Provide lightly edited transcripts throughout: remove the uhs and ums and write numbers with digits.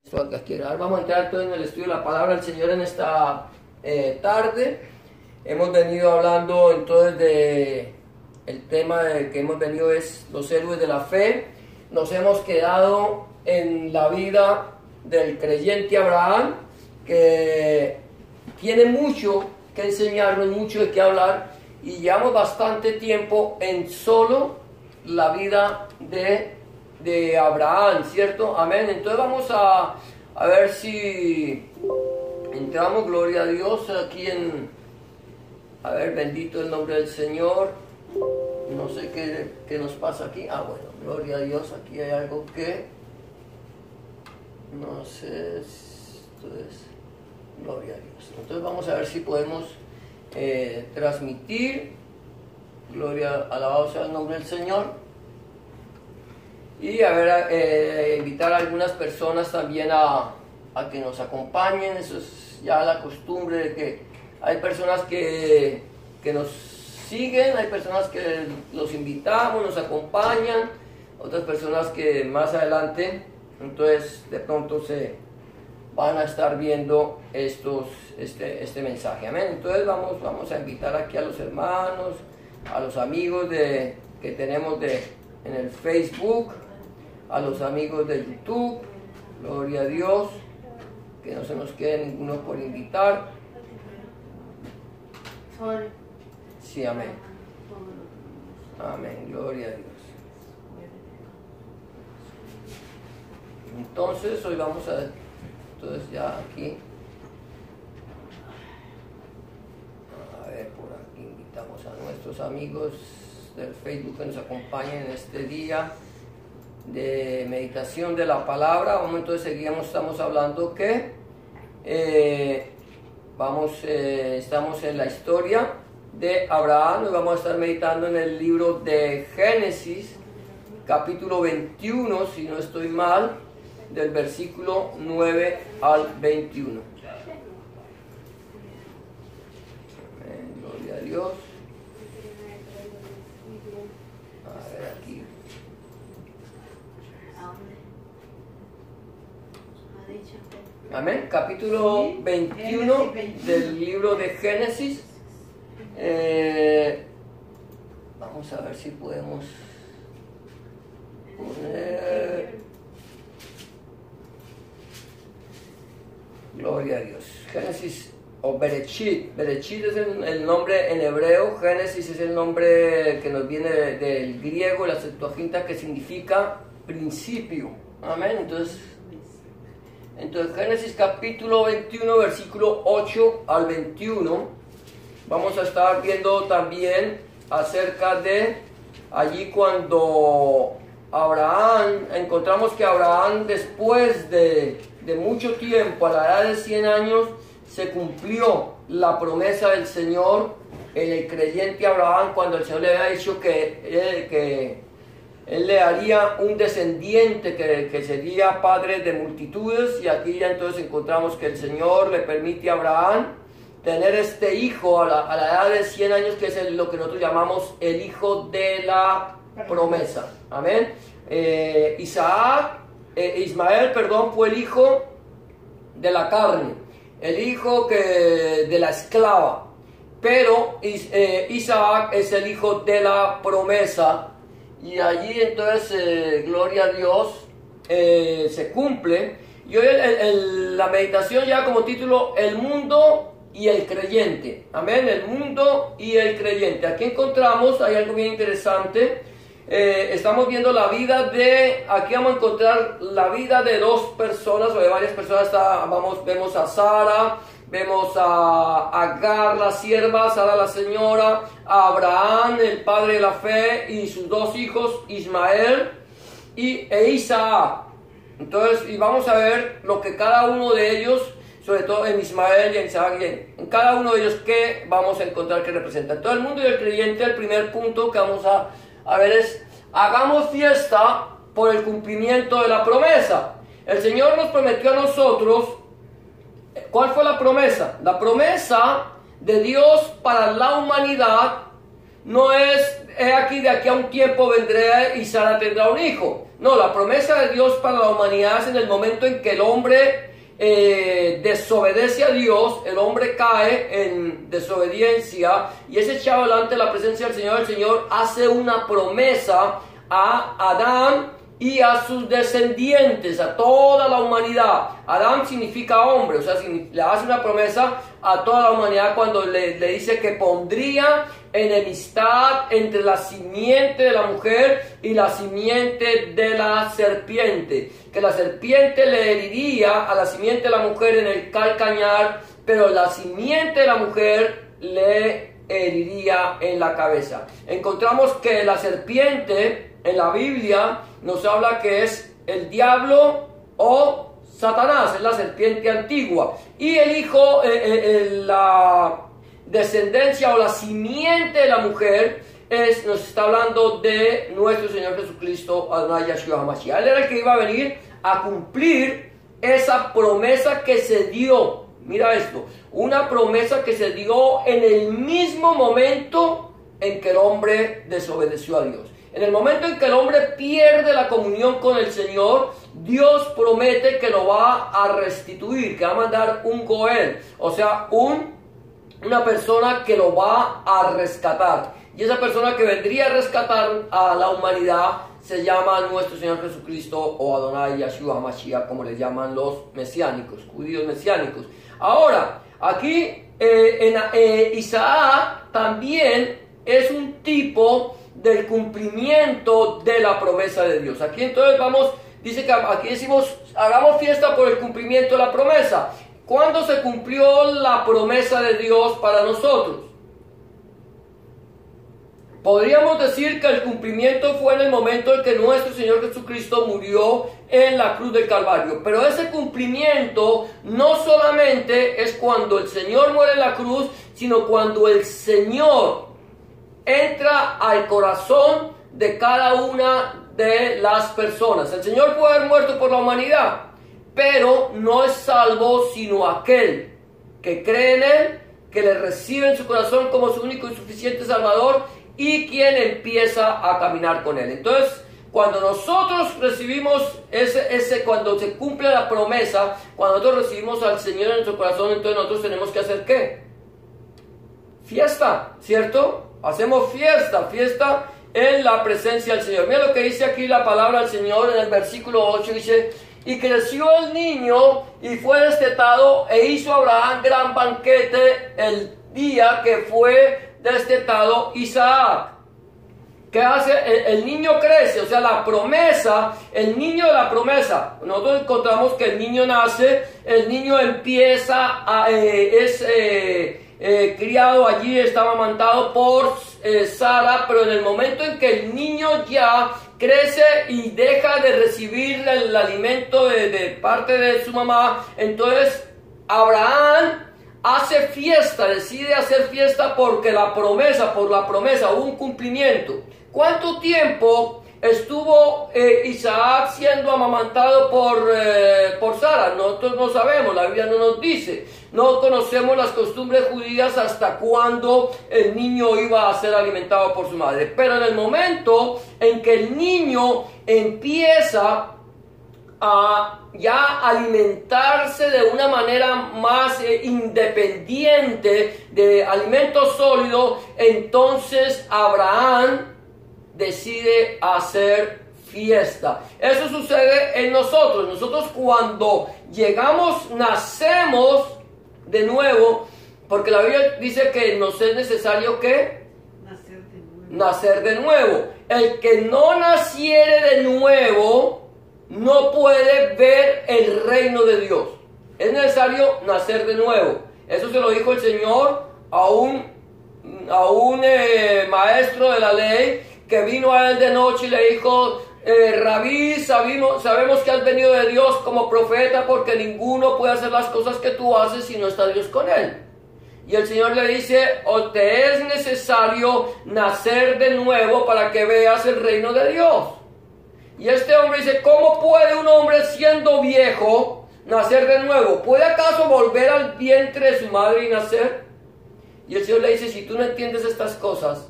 Vamos a entrar entonces en el estudio de la palabra del Señor en esta tarde. Hemos venido hablando entonces de el tema que hemos venido es los héroes de la fe. Nos hemos quedado en la vida del creyente Abraham, que tiene mucho que enseñarnos, mucho de qué hablar, y llevamos bastante tiempo en solo la vida de Abraham, ¿cierto? Amén. Entonces vamos a ver si entramos, gloria a Dios, aquí a ver, bendito el nombre del Señor. No sé qué nos pasa aquí. Ah, bueno, gloria a Dios, aquí hay algo que no sé, esto es gloria a Dios. Entonces vamos a ver si podemos transmitir. Gloria, alabado sea el nombre del Señor. Y a ver, invitar a algunas personas también a que nos acompañen. Eso es ya la costumbre de que hay personas que nos siguen, hay personas que los invitamos, nos acompañan, otras personas que más adelante, entonces de pronto se van a estar viendo este mensaje. Amén. Entonces vamos a invitar aquí a los hermanos, a los amigos que tenemos en el Facebook, a los amigos de YouTube, gloria a Dios, que no se nos quede ninguno por invitar. Sí, amén. Amén, gloria a Dios. Entonces, hoy vamos entonces ya aquí, a ver, por aquí invitamos a nuestros amigos del Facebook que nos acompañen en este día de meditación de la palabra. Vamos, entonces estamos hablando que estamos en la historia de Abraham. Hoy vamos a estar meditando en el libro de Génesis, capítulo 21, si no estoy mal, del versículo 9 al 21. Amén, gloria a Dios. A ver aquí. Amén, capítulo 21 del libro de Génesis. Vamos a ver si podemos poner, gloria a Dios, Génesis o Bereshit. Bereshit es el nombre en hebreo, Génesis es el nombre que nos viene del griego, la Septuaginta, que significa principio. Amén. Entonces Génesis capítulo 21, versículo 8 al 21, vamos a estar viendo también acerca de allí cuando encontramos que Abraham, después de mucho tiempo, a la edad de 100 años, se cumplió la promesa del Señor en el creyente Abraham, cuando el Señor le había dicho que Él le haría un descendiente que sería padre de multitudes. Y aquí ya entonces encontramos que el Señor le permite a Abraham tener este hijo a la edad de 100 años, que es lo que nosotros llamamos el hijo de la promesa. Amén. Ismael, fue el hijo de la carne, el hijo de la esclava, pero Isaac es el hijo de la promesa. Y allí entonces, gloria a Dios, se cumple. Y hoy la meditación ya como título, el mundo y el creyente. Amén, el mundo y el creyente. Aquí encontramos, hay algo bien interesante. Estamos viendo la vida aquí vamos a encontrar la vida de dos personas o de varias personas. Vemos a Sara, vemos a Agar, la sierva, Sara, la señora, a Abraham, el padre de la fe, y sus dos hijos, Ismael e Isaac. Entonces, y vamos a ver lo que cada uno de ellos, sobre todo en Ismael y en Isaac, en cada uno de ellos, qué vamos a encontrar que representa. Todo el mundo y el creyente. El primer punto que vamos a ver es: hagamos fiesta por el cumplimiento de la promesa. El Señor nos prometió a nosotros. ¿Cuál fue la promesa? La promesa de Dios para la humanidad no es aquí, de aquí a un tiempo vendré y Sara tendrá un hijo. No, la promesa de Dios para la humanidad es en el momento en que el hombre desobedece a Dios, el hombre cae en desobediencia y es echado delante de la presencia del Señor. El Señor hace una promesa a Adán y a sus descendientes, a toda la humanidad. Adán significa hombre, o sea, le hace una promesa a toda la humanidad cuando le dice que pondría enemistad entre la simiente de la mujer y la simiente de la serpiente, que la serpiente le heriría a la simiente de la mujer en el calcañar, pero la simiente de la mujer le heriría en la cabeza. Encontramos que la serpiente en la Biblia nos habla que es el diablo o Satanás, es la serpiente antigua, y el hijo, la descendencia o la simiente de la mujer nos está hablando de nuestro Señor Jesucristo, Adonai Yeshua HaMashiach. Él era el que iba a venir a cumplir esa promesa que se dio. Mira esto, una promesa que se dio en el mismo momento en que el hombre desobedeció a Dios. En el momento en que el hombre pierde la comunión con el Señor, Dios promete que lo va a restituir, que va a mandar un Goel, o sea, una persona que lo va a rescatar. Y esa persona que vendría a rescatar a la humanidad se llama nuestro Señor Jesucristo o Adonai Yeshua HaMashiach, como le llaman los mesiánicos, judíos mesiánicos. Ahora, aquí Isaac también es un tipo del cumplimiento de la promesa de Dios. Aquí entonces dice que aquí decimos, hagamos fiesta por el cumplimiento de la promesa. ¿Cuándo se cumplió la promesa de Dios para nosotros? Podríamos decir que el cumplimiento fue en el momento en que nuestro Señor Jesucristo murió en la cruz del Calvario. Pero ese cumplimiento no solamente es cuando el Señor muere en la cruz, sino cuando el Señor entra al corazón de cada una de las personas. El Señor puede haber muerto por la humanidad, pero no es salvo sino aquel que cree en Él, que le recibe en su corazón como su único y suficiente Salvador y quien empieza a caminar con Él. Entonces, cuando nosotros recibimos cuando se cumple la promesa, cuando nosotros recibimos al Señor en nuestro corazón, entonces nosotros tenemos que hacer ¿qué? Fiesta, ¿cierto? Hacemos fiesta en la presencia del Señor. Mira lo que dice aquí la palabra del Señor en el versículo 8, dice: y creció el niño y fue destetado, e hizo Abraham gran banquete el día que fue destetado Isaac. ¿Qué hace? El niño crece, o sea, la promesa, el niño de la promesa. Nosotros encontramos que el niño nace, el niño empieza criado allí, estaba amamantado por Sara, pero en el momento en que el niño ya crece y deja de recibir el alimento de parte de su mamá, entonces Abraham hace fiesta, decide hacer fiesta porque por la promesa hubo un cumplimiento. ¿Cuánto tiempo estuvo Isaac siendo amamantado por Sara? Nosotros no sabemos, la Biblia no nos dice. No conocemos las costumbres judías hasta cuándo el niño iba a ser alimentado por su madre. Pero en el momento en que el niño empieza a ya alimentarse de una manera más independiente de alimento sólido, entonces Abraham decide hacer fiesta. Eso sucede en nosotros. Nosotros cuando nacemos de nuevo, porque la Biblia dice que nos es necesario que nacer de nuevo. El que no naciere de nuevo no puede ver el reino de Dios. Es necesario nacer de nuevo. Eso se lo dijo el Señor a un maestro de la ley que vino a él de noche y le dijo: Rabí, sabemos que has venido de Dios como profeta, porque ninguno puede hacer las cosas que tú haces si no está Dios con él. Y el Señor le dice: o te es necesario nacer de nuevo para que veas el reino de Dios. Y este hombre dice: ¿cómo puede un hombre siendo viejo nacer de nuevo? ¿Puede acaso volver al vientre de su madre y nacer? Y el Señor le dice: si tú no entiendes estas cosas,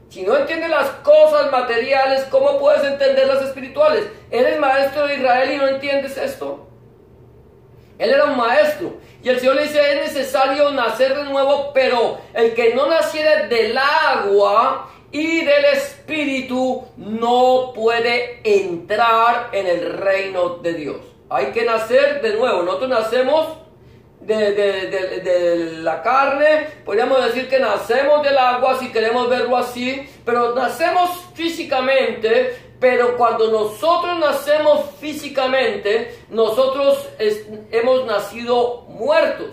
Si no entiendes las cosas materiales, ¿cómo puedes entender las espirituales? ¿Eres maestro de Israel y no entiendes esto? Él era un maestro. Y el Señor le dice, es necesario nacer de nuevo, pero el que no naciere del agua y del Espíritu no puede entrar en el reino de Dios. Hay que nacer de nuevo. Nosotros nacemos de la carne, podríamos decir que nacemos del agua si queremos verlo así, pero nacemos físicamente. Pero cuando nosotros nacemos físicamente, nosotros hemos nacido muertos.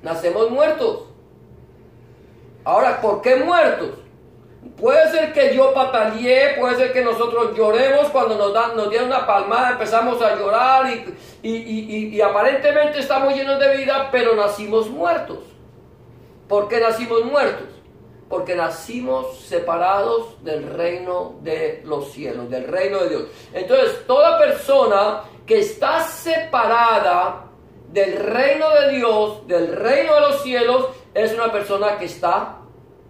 Nacemos muertos. Ahora, ¿por qué muertos? Puede ser que yo pataleé, puede ser que nosotros lloremos cuando nos dieron una palmada, empezamos a llorar y aparentemente estamos llenos de vida, pero nacimos muertos. ¿Por qué nacimos muertos? Porque nacimos separados del reino de los cielos, del reino de Dios. Entonces, toda persona que está separada del reino de Dios, del reino de los cielos, es una persona que está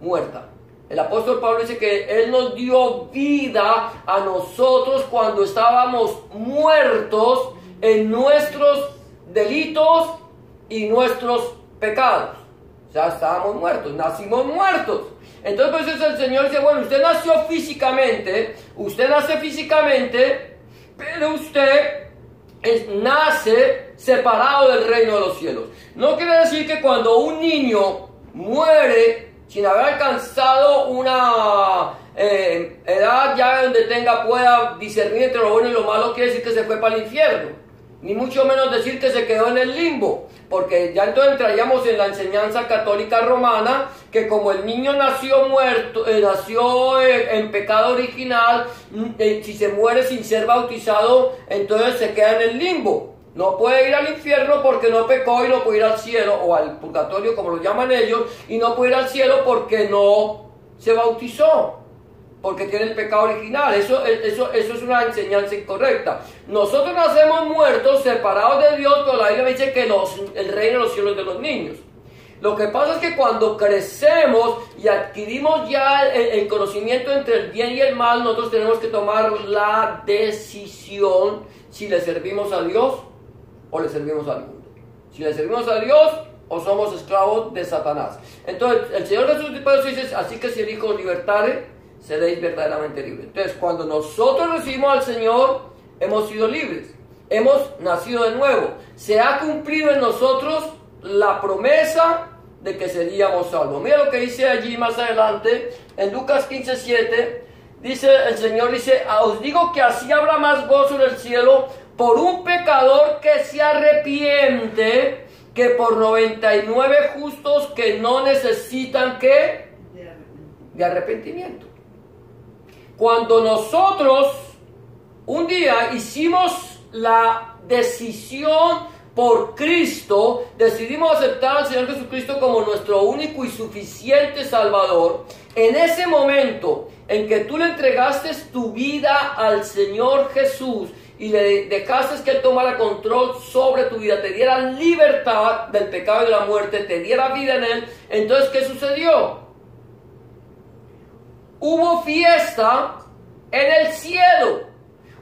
muerta. El apóstol Pablo dice que Él nos dio vida a nosotros cuando estábamos muertos en nuestros delitos y nuestros pecados. O sea, estábamos muertos, nacimos muertos. Entonces pues el Señor dice, bueno, usted nació físicamente, usted nace físicamente, pero usted nace separado del reino de los cielos. No quiere decir que cuando un niño muere sin haber alcanzado una edad ya donde pueda discernir entre lo bueno y lo malo, quiere decir que se fue para el infierno. Ni mucho menos decir que se quedó en el limbo, porque ya entonces entraríamos en la enseñanza católica romana, que como el niño nació muerto, nació en pecado original, si se muere sin ser bautizado, entonces se queda en el limbo. No puede ir al infierno porque no pecó y no puede ir al cielo, o al purgatorio como lo llaman ellos, y no puede ir al cielo porque no se bautizó, porque tiene el pecado original. Eso es una enseñanza incorrecta. Nosotros nacemos muertos, separados de Dios, pero la Biblia dice que el reino de los cielos es de los niños. Lo que pasa es que cuando crecemos y adquirimos ya el conocimiento entre el bien y el mal, nosotros tenemos que tomar la decisión si le servimos a Dios o le servimos al mundo. Si le servimos a Dios o somos esclavos de Satanás. Entonces el Señor Jesús dice, así que si el Hijo os libertare, seréis verdaderamente libres. Entonces, cuando nosotros recibimos al Señor, hemos sido libres, hemos nacido de nuevo. Se ha cumplido en nosotros la promesa de que seríamos salvos. Mira lo que dice allí más adelante, en Lucas 15:7, dice el Señor, os digo que así habrá más gozo en el cielo por un pecador que se arrepiente, que por 99 justos que no necesitan, ¿qué? De arrepentimiento. Cuando nosotros un día hicimos la decisión por Cristo, decidimos aceptar al Señor Jesucristo como nuestro único y suficiente Salvador, en ese momento en que tú le entregaste tu vida al Señor Jesús y le dejaste que Él tomara control sobre tu vida, te diera libertad del pecado y de la muerte, te diera vida en Él, entonces ¿qué sucedió? Hubo fiesta en el cielo.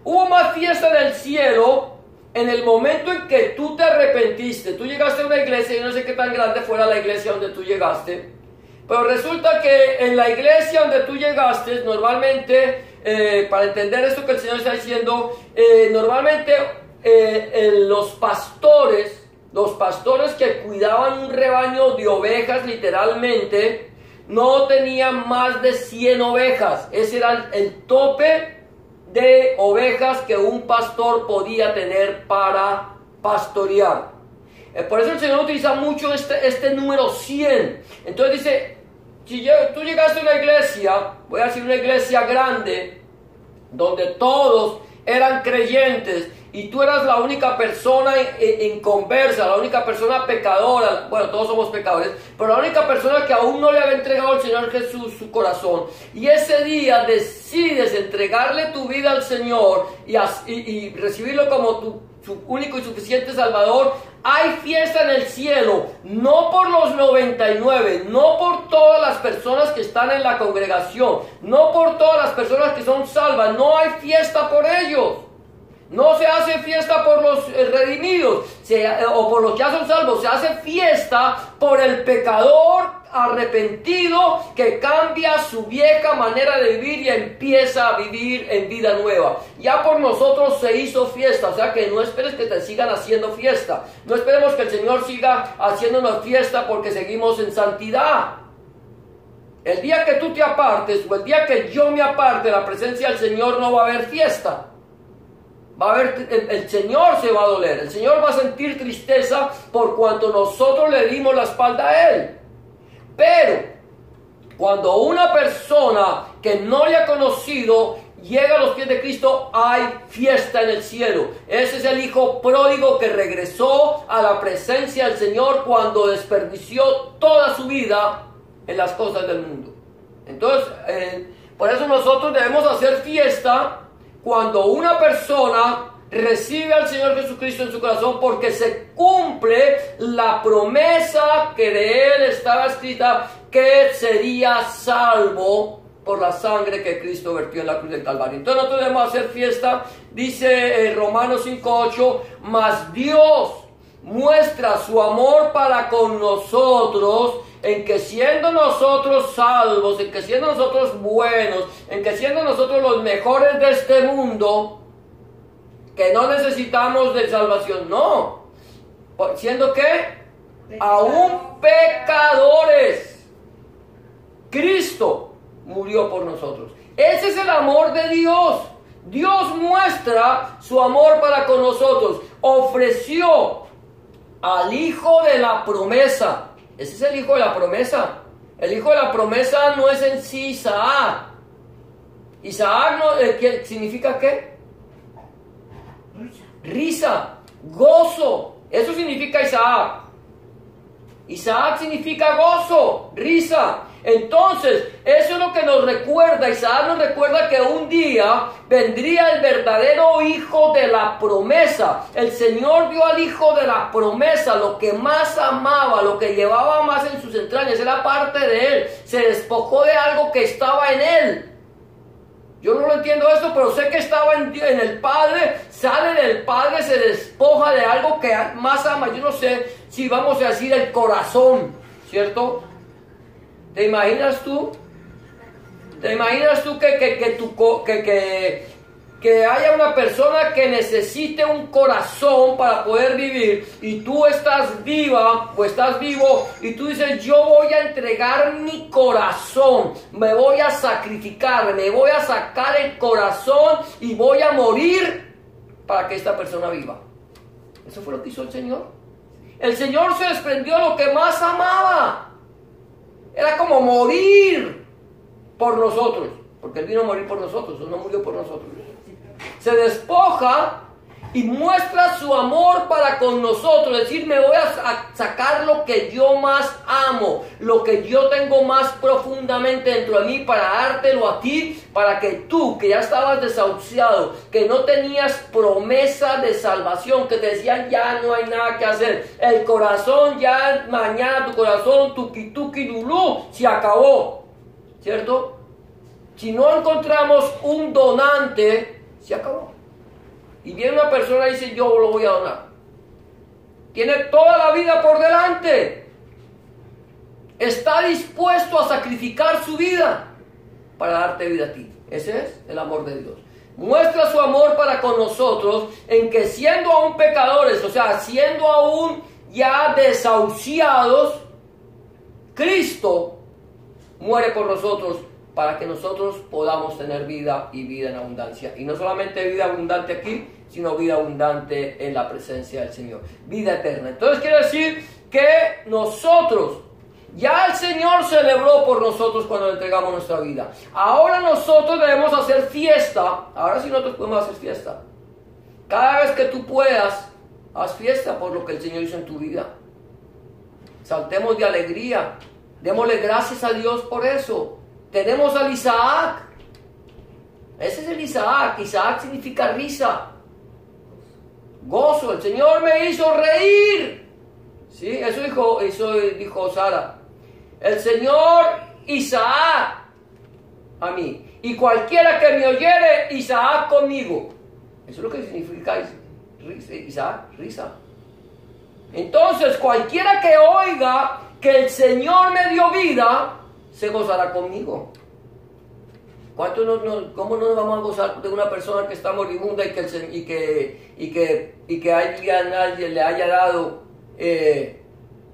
Hubo más fiesta en el cielo en el momento en que tú te arrepentiste. Tú llegaste a una iglesia, yo no sé qué tan grande fuera la iglesia donde tú llegaste, pero resulta que en la iglesia donde tú llegaste, normalmente, para entender esto que el Señor está diciendo, normalmente los pastores que cuidaban un rebaño de ovejas literalmente, no tenían más de 100 ovejas. Ese era el tope de ovejas que un pastor podía tener para pastorear. Por eso el Señor utiliza mucho este número 100. Entonces dice, si tú llegaste a una iglesia, voy a decir una iglesia grande, donde todos eran creyentes, y tú eras la única persona inconversa, la única persona pecadora, bueno, todos somos pecadores, pero la única persona que aún no le había entregado al Señor Jesús su corazón, y ese día decides entregarle tu vida al Señor y recibirlo como tu su único y suficiente Salvador, hay fiesta en el cielo, no por los 99, no por todas las personas que están en la congregación, no por todas las personas que son salvas, no hay fiesta por ellos. No se hace fiesta por los redimidos o por los que ya son salvos, se hace fiesta por el pecador arrepentido que cambia su vieja manera de vivir y empieza a vivir en vida nueva. Ya por nosotros se hizo fiesta, o sea que no esperes que te sigan haciendo fiesta. No esperemos que el Señor siga haciéndonos fiesta porque seguimos en santidad. El día que tú te apartes o el día que yo me aparte de la presencia del Señor no va a haber fiesta. Va a haber, el Señor se va a doler, el Señor va a sentir tristeza por cuanto nosotros le dimos la espalda a Él. Pero cuando una persona que no le ha conocido llega a los pies de Cristo, hay fiesta en el cielo. Ese es el hijo pródigo que regresó a la presencia del Señor cuando desperdició toda su vida en las cosas del mundo. Entonces, por eso nosotros debemos hacer fiesta cuando una persona recibe al Señor Jesucristo en su corazón, porque se cumple la promesa que de Él estaba escrita, que sería salvo por la sangre que Cristo vertió en la cruz del Calvario. Entonces nosotros debemos hacer fiesta. Dice Romanos 5:8, mas Dios muestra su amor para con nosotros, en que siendo nosotros salvos, en que siendo nosotros buenos, en que siendo nosotros los mejores de este mundo, que no necesitamos de salvación, no, siendo que aún pecadores, Cristo murió por nosotros. Ese es el amor de Dios. Dios muestra su amor para con nosotros. Ofreció al hijo de la promesa. Ese es el hijo de la promesa. El hijo de la promesa no es en sí Isaac. Isaac no, ¿qué significa qué? Risa, gozo. Eso significa Isaac. Isaac significa gozo, risa. Entonces, eso es lo que nos recuerda. Isaac nos recuerda que un día vendría el verdadero hijo de la promesa. El Señor dio al hijo de la promesa lo que más amaba, lo que llevaba más en sus entrañas, era parte de él. Se despojó de algo que estaba en él. Yo no lo entiendo esto, pero sé que estaba en el Padre, sale del Padre, se despoja de algo que más ama. Yo no sé si vamos a decir el corazón, ¿cierto? ¿Te imaginas tú? ¿Te imaginas tú que haya una persona que necesite un corazón para poder vivir y tú estás viva o estás vivo y tú dices, yo voy a entregar mi corazón, me voy a sacrificar, me voy a sacar el corazón y voy a morir para que esta persona viva? Eso fue lo que hizo el Señor. El Señor se desprendió de lo que más amaba. Era como morir por nosotros, porque Él vino a morir por nosotros, Él no murió por nosotros. Se despoja y muestra su amor para con nosotros, es decir, me voy a sacar lo que yo más amo, lo que yo tengo más profundamente dentro de mí para dártelo a ti, para que tú, que ya estabas desahuciado, que no tenías promesa de salvación, que te decían ya no hay nada que hacer, el corazón ya mañana tu corazón, tuki tuki lulú, se acabó, ¿cierto? Si no encontramos un donante, se acabó. Y viene una persona y dice, yo lo voy a donar. Tiene toda la vida por delante. Está dispuesto a sacrificar su vida para darte vida a ti. Ese es el amor de Dios. Muestra su amor para con nosotros en que siendo aún pecadores, o sea, siendo aún ya desahuciados, Cristo muere por nosotros para que nosotros podamos tener vida y vida en abundancia. Y no solamente vida abundante aquí, sino vida abundante en la presencia del Señor. Vida eterna. Entonces quiere decir que nosotros, ya el Señor celebró por nosotros cuando le entregamos nuestra vida. Ahora nosotros debemos hacer fiesta. Ahora sí nosotros podemos hacer fiesta. Cada vez que tú puedas, haz fiesta por lo que el Señor hizo en tu vida. Saltemos de alegría. Démosle gracias a Dios por eso. Tenemos al Isaac. Ese es el Isaac. Isaac significa risa. gozo. El Señor me hizo reír. ¿Sí? Eso dijo Sara. El Señor Isaac a mí. Y cualquiera que me oyere, Isaac conmigo. Eso es lo que significa Isaac, risa. Entonces, cualquiera que oiga que el Señor me dio vida, se gozará conmigo. ¿Cómo no nos vamos a gozar de una persona que está moribunda y que alguien le haya dado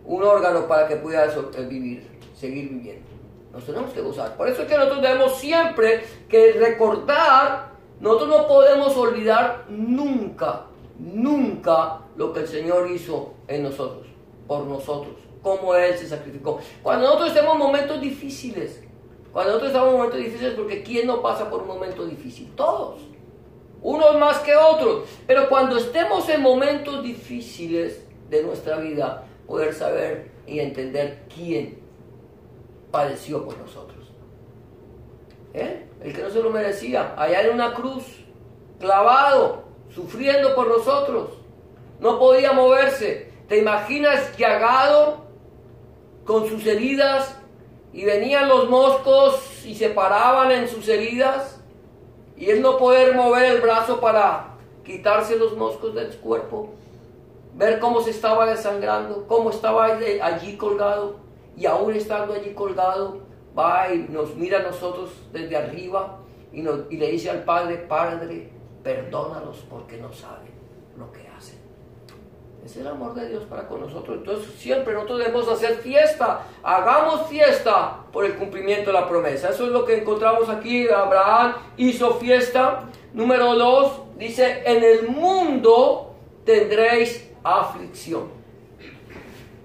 un órgano para que pueda seguir viviendo? Nos tenemos que gozar. Por eso es que nosotros debemos siempre que recordar, nosotros no podemos olvidar nunca lo que el Señor hizo en nosotros, por nosotros, cómo Él se sacrificó. Cuando nosotros estemos en momentos difíciles, porque ¿quién no pasa por un momento difícil? Todos, unos más que otros, pero cuando estemos en momentos difíciles de nuestra vida, poder saber y entender quién padeció por nosotros. El que no se lo merecía, allá en una cruz, clavado, sufriendo por nosotros, no podía moverse. ¿Te imaginas llagado con sus heridas y venían los moscos y se paraban en sus heridas y él no poder mover el brazo para quitarse los moscos del cuerpo? Ver cómo se estaba desangrando, cómo estaba allí colgado, y aún estando allí colgado, va y nos mira a nosotros desde arriba y le dice al Padre: Padre, perdónalos porque no saben lo que hacen. Es el amor de Dios para con nosotros. Entonces siempre nosotros debemos hacer fiesta, hagamos fiesta por el cumplimiento de la promesa. Eso es lo que encontramos aquí. Abraham hizo fiesta. Número 2, dice: en el mundo tendréis aflicción.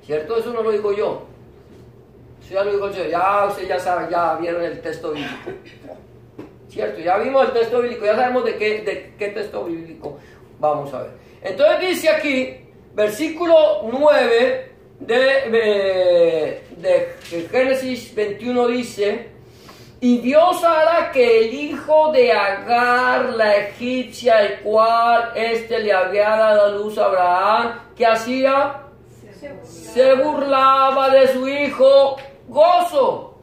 ¿Cierto? Eso no lo digo yo. Eso ya lo dijo el Señor. Ya ustedes ya saben, ya vieron el texto bíblico. ¿Cierto? Ya vimos el texto bíblico, ya sabemos de qué texto bíblico vamos a ver. Entonces dice aquí, versículo 9 de Génesis 21 dice: y Dios hará que el hijo de Agar, la egipcia, el cual le había dado a luz a Abraham, ¿qué hacía? Se burlaba de su hijo gozo,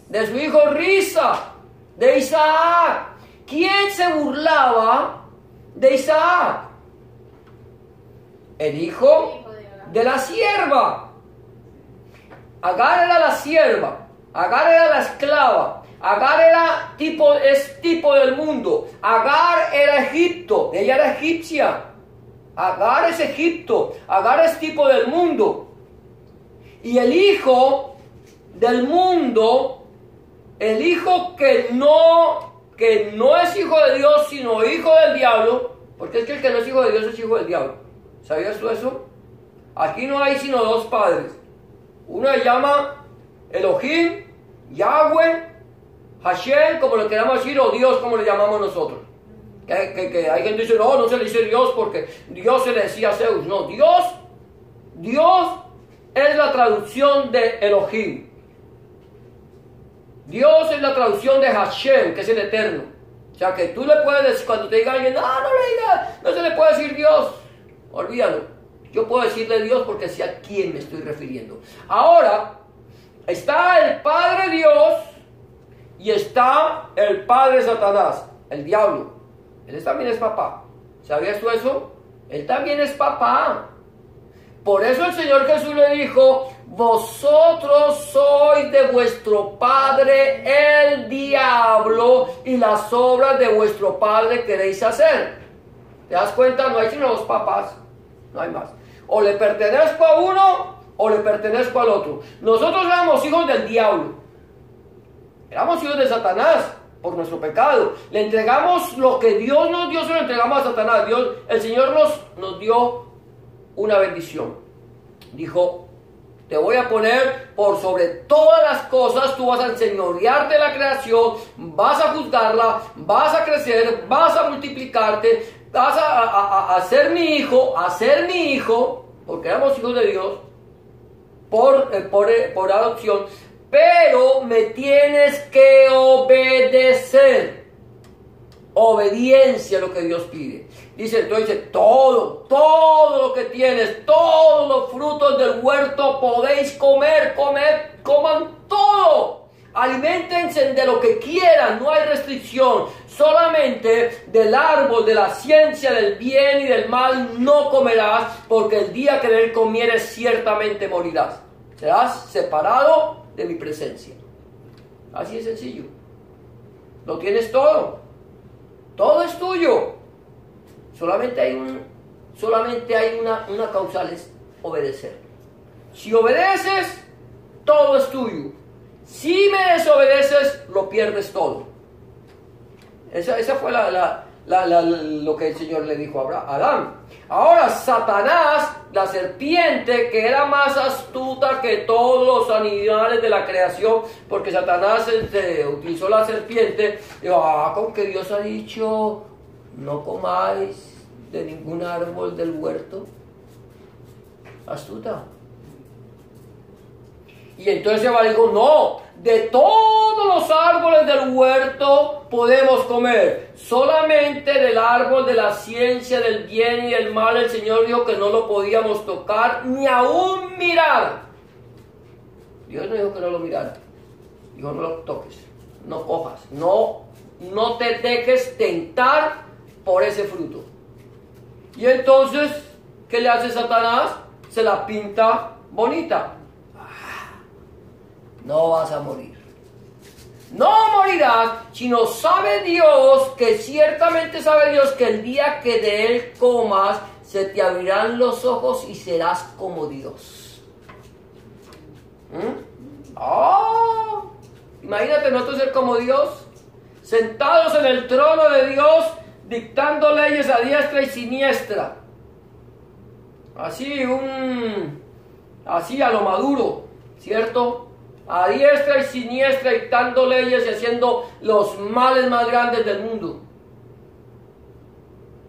de su hijo risa, de Isaac. ¿Quién se burlaba de Isaac? El hijo de la sierva. Agar era la sierva, Agar era la esclava, Agar era tipo del mundo, Agar era Egipto, ella era egipcia. Agar es Egipto, Agar es tipo del mundo. Y el hijo del mundo, el hijo que no es hijo de Dios, sino hijo del diablo, porque es que el que no es hijo de Dios es hijo del diablo. ¿Sabías tú eso? Aquí no hay sino dos padres. Uno se llama Elohim, Yahweh, Hashem, como le queramos decir, o Dios, como le llamamos nosotros. Que hay gente que dice: no se le dice Dios porque Dios se le decía a Zeus. No, Dios es la traducción de Elohim. Dios es la traducción de Hashem, que es el eterno. O sea que tú le puedes decir, cuando te diga alguien: no le digas, no se le puede decir Dios, olvídalo. Yo puedo decirle Dios porque sé a quién me estoy refiriendo. Ahora está el Padre Dios y está el Padre Satanás, el diablo. Él también es papá. ¿Sabías tú eso? Él también es papá. Por eso el Señor Jesús le dijo: vosotros sois de vuestro padre el diablo, y las obras de vuestro padre queréis hacer. ¿Te das cuenta? No hay sino dos papás. No hay más. O le pertenezco a uno o le pertenezco al otro. Nosotros éramos hijos del diablo. Éramos hijos de Satanás. Por nuestro pecado, le entregamos lo que Dios nos dio, se lo entregamos a Satanás. El Señor nos dio una bendición. Dijo: te voy a poner por sobre todas las cosas, tú vas a enseñorearte de la creación, vas a juzgarla, vas a crecer, vas a multiplicarte, vas a ser mi hijo, porque éramos hijos de Dios, por adopción. Pero me tienes que obedecer. Obediencia a lo que Dios pide. Dice, entonces dice, todo lo que tienes, todos los frutos del huerto podéis comer, coman todo. Aliméntense de lo que quieran, no hay restricción. Solamente del árbol de la ciencia del bien y del mal no comerás, porque el día que de él comieres ciertamente morirás. Serás separado de mi presencia. Así de sencillo. Lo tienes todo. Todo es tuyo. Solamente hay una causal, es obedecer. Si obedeces, todo es tuyo. Si me desobedeces, lo pierdes todo. Esa fue lo que el Señor le dijo a Adán. Ahora Satanás, la serpiente, que era más astuta que todos los animales de la creación, porque Satanás utilizó la serpiente, dijo, con que Dios ha dicho, no comáis de ningún árbol del huerto. Astuta. Y entonces Eva dijo, no, de todos los árboles del huerto podemos comer. Solamente del árbol de la ciencia del bien y del mal el Señor dijo que no lo podíamos tocar ni aún mirar. Dios no dijo que no lo mirara. Dijo, no lo toques, no cojas, no te dejes tentar por ese fruto. Y entonces, ¿qué le hace Satanás? Se la pinta bonita. No vas a morir. No morirás, sino sabe Dios, que ciertamente sabe Dios, que el día que de él comas, se te abrirán los ojos y serás como Dios. Imagínate nosotros ser como Dios, sentados en el trono de Dios, dictando leyes a diestra y siniestra. Así a lo Maduro, ¿cierto? A diestra y siniestra, dictando leyes y haciendo los males más grandes del mundo.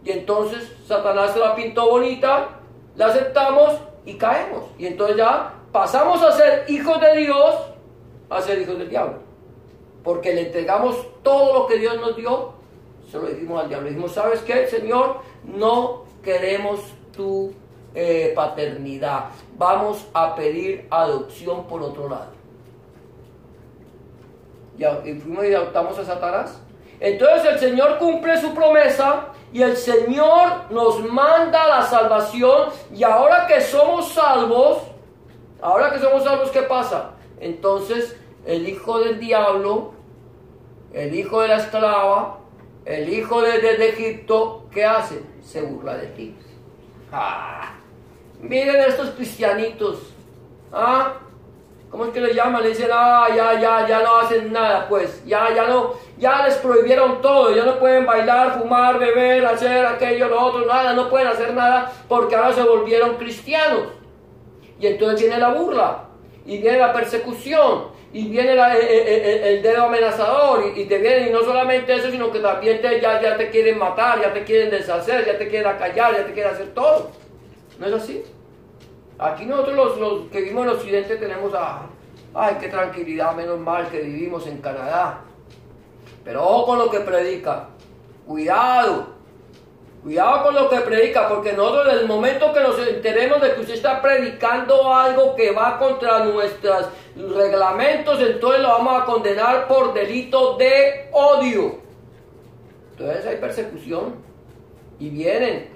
Y entonces Satanás se la pintó bonita, la aceptamos y caemos. Y entonces ya pasamos a ser hijos de Dios, a ser hijos del diablo. Porque le entregamos todo lo que Dios nos dio, se lo dijimos al diablo. Le dijimos, ¿sabes qué, Señor? No queremos tu paternidad. Vamos a pedir adopción por otro lado. Y fuimos y adoptamos a Satanás. Entonces el Señor cumple su promesa y el Señor nos manda la salvación. Y ahora que somos salvos, ¿qué pasa? Entonces el hijo del diablo, el hijo de la esclava, el hijo de Egipto, ¿qué hace? Se burla de ti. Miren estos cristianitos. ¿Cómo es que le llaman? Le dicen, ya no hacen nada, pues, ya les prohibieron todo, ya no pueden bailar, fumar, beber, hacer aquello, lo otro, nada, no pueden hacer nada porque ahora se volvieron cristianos. Y entonces viene la burla, y viene la persecución, y viene el dedo amenazador, y te vienen, y no solamente eso, sino que también ya te quieren matar, ya te quieren deshacer, ya te quieren acallar, ya te quieren hacer todo. ¿No es así? Aquí nosotros los que vivimos en Occidente tenemos ay, qué tranquilidad, menos mal que vivimos en Canadá. Pero ojo con lo que predica. Cuidado con lo que predica, porque nosotros en el momento que nos enteremos de que usted está predicando algo que va contra nuestros reglamentos, entonces lo vamos a condenar por delito de odio. Entonces hay persecución. Y vienen.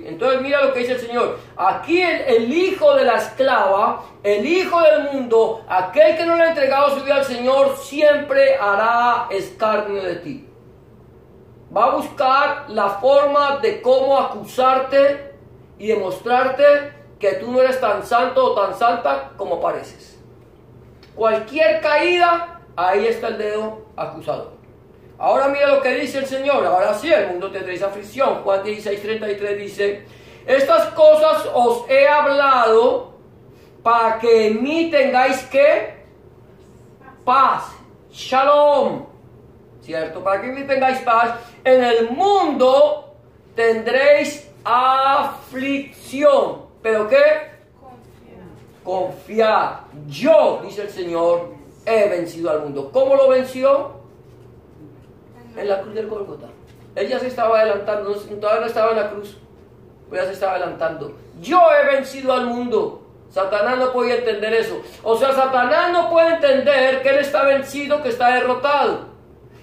Entonces mira lo que dice el Señor. Aquí el hijo de la esclava, el hijo del mundo, aquel que no le ha entregado su vida al Señor, siempre hará escarnio de ti. Va a buscar la forma de cómo acusarte y demostrarte que tú no eres tan santo o tan santa como pareces. Cualquier caída, ahí está el dedo acusador. Ahora mira lo que dice el Señor. Ahora sí, el mundo tendréis aflicción. Juan 16:33 dice, estas cosas os he hablado para que en mí tengáis ¿qué? Paz. Shalom. ¿Cierto? Para que en mí tengáis paz. En el mundo tendréis aflicción. ¿Pero qué? Confiad. Yo, dice el Señor, he vencido al mundo. ¿Cómo lo venció? En la cruz del Gólgota. Él ya se estaba adelantando, todavía no estaba en la cruz, pero ya se estaba adelantando. Yo he vencido al mundo. Satanás no podía entender eso. O sea, Satanás no puede entender que él está vencido, que está derrotado.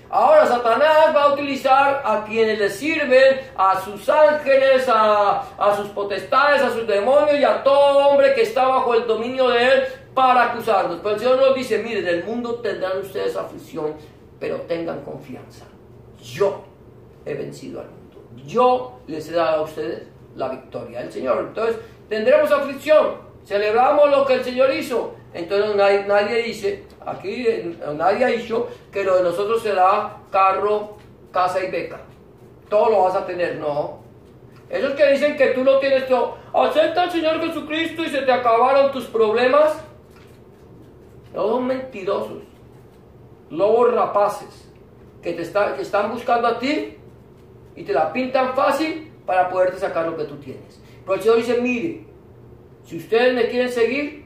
Ahora Satanás va a utilizar a quienes le sirven, a sus ángeles, a sus potestades, a sus demonios y a todo hombre que está bajo el dominio de él para acusarnos. Pero el Señor nos dice, miren, en el mundo tendrán ustedes aflicción, pero tengan confianza. Yo he vencido al mundo. Yo les he dado a ustedes la victoria. El Señor, entonces, tendremos aflicción. Celebramos lo que el Señor hizo. Entonces nadie dice, aquí nadie ha dicho que lo de nosotros será carro, casa y beca. Todo lo vas a tener, no. Esos que dicen que tú lo tienes todo, acepta al Señor Jesucristo y se te acabaron tus problemas. No, son mentirosos, lobos rapaces, que están buscando a ti y te la pintan fácil para poderte sacar lo que tú tienes. Pero el Señor dice, mire, si ustedes me quieren seguir,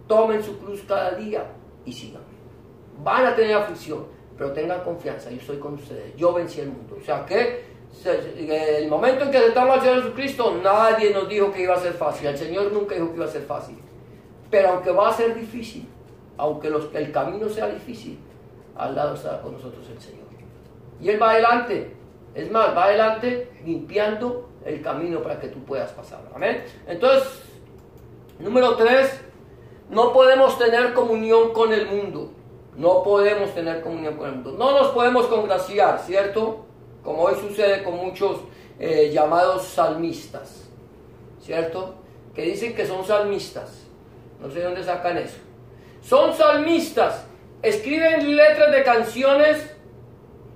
tomen su cruz cada día y síganme. Van a tener aflicción, pero tengan confianza, yo estoy con ustedes, yo vencí el mundo. O sea que el momento en que aceptamos al Señor Jesucristo, nadie nos dijo que iba a ser fácil. El Señor nunca dijo que iba a ser fácil. Pero aunque va a ser difícil, aunque el camino sea difícil, al lado estará con nosotros el Señor. Y Él va adelante, es más, va adelante limpiando el camino para que tú puedas pasar. Amén. Entonces, número 3, no podemos tener comunión con el mundo. No podemos tener comunión con el mundo. No nos podemos congraciar, ¿cierto? Como hoy sucede con muchos llamados salmistas, ¿cierto? Que dicen que son salmistas. No sé de dónde sacan eso. Son salmistas. Escriben letras de canciones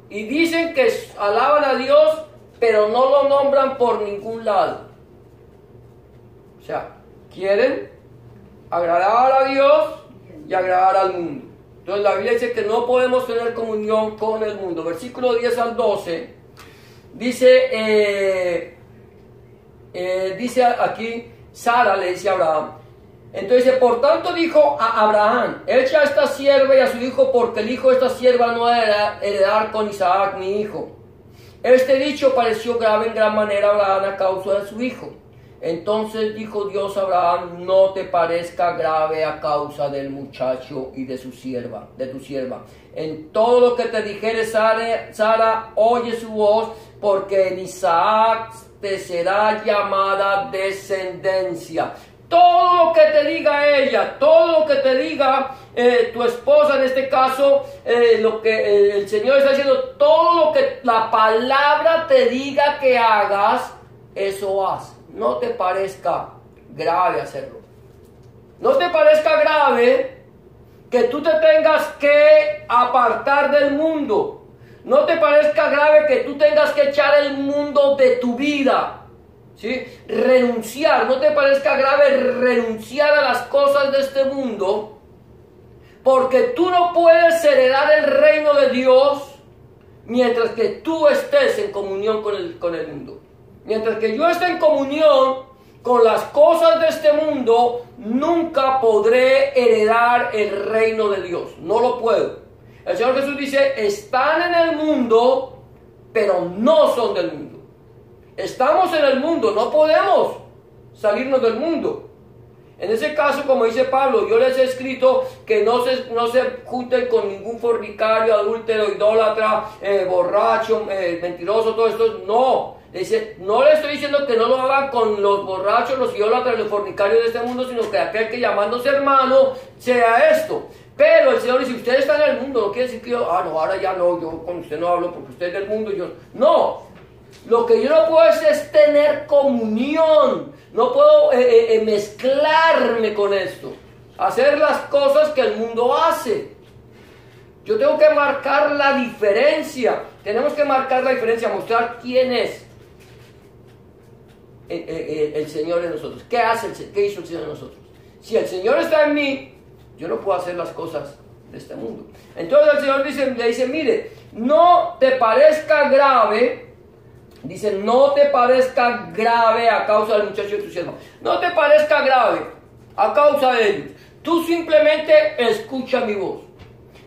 y dicen que alaban a Dios, pero no lo nombran por ningún lado. O sea, quieren agradar a Dios y agradar al mundo. Entonces la Biblia dice que no podemos tener comunión con el mundo. Versículo 10 al 12 dice, dice aquí, Sara le dice a Abraham. Entonces dice, por tanto dijo a Abraham, echa a esta sierva y a su hijo, porque el hijo de esta sierva no ha de heredar con Isaac mi hijo. Este dicho pareció grave en gran manera a Abraham a causa de su hijo. Entonces dijo Dios a Abraham, no te parezca grave a causa del muchacho y de tu sierva. En todo lo que te dijere Sara, oye su voz, porque en Isaac te será llamada descendencia. Todo lo que te diga ella, todo lo que te diga tu esposa en este caso, lo que el Señor está diciendo, todo lo que la palabra te diga que hagas, eso haz. No te parezca grave hacerlo. No te parezca grave que tú te tengas que apartar del mundo. No te parezca grave que tú tengas que echar el mundo de tu vida. ¿Sí? Renunciar. No te parezca grave renunciar a las cosas de este mundo. Porque tú no puedes heredar el reino de Dios mientras que tú estés en comunión con el mundo. Mientras que yo esté en comunión con las cosas de este mundo, nunca podré heredar el reino de Dios. No lo puedo. El Señor Jesús dice, están en el mundo, pero no son del mundo. Estamos en el mundo, no podemos salirnos del mundo. En ese caso, como dice Pablo, yo les he escrito que no se junten con ningún fornicario, adúltero, idólatra, borracho, mentiroso, todo esto. No. Dice, no le estoy diciendo que no lo hagan con los borrachos, los idólatras, los fornicarios de este mundo, sino que aquel que llamándose hermano sea esto. Pero el Señor dice, ustedes están en el mundo, no quiere decir que yo, no, ahora ya no, yo con usted no hablo porque usted es del mundo, yo no. Lo que yo no puedo es tener comunión, no puedo mezclarme con esto, hacer las cosas que el mundo hace. Yo tengo que marcar la diferencia, tenemos que marcar la diferencia, mostrar quién es el Señor en nosotros. ¿Qué hizo el Señor en nosotros? Si el Señor está en mí, yo no puedo hacer las cosas de este mundo. Entonces el Señor le dice, mire, no te parezca grave, dice, no te parezca grave a causa del muchacho de tu sierva. No te parezca grave a causa de él. Tú simplemente escucha mi voz.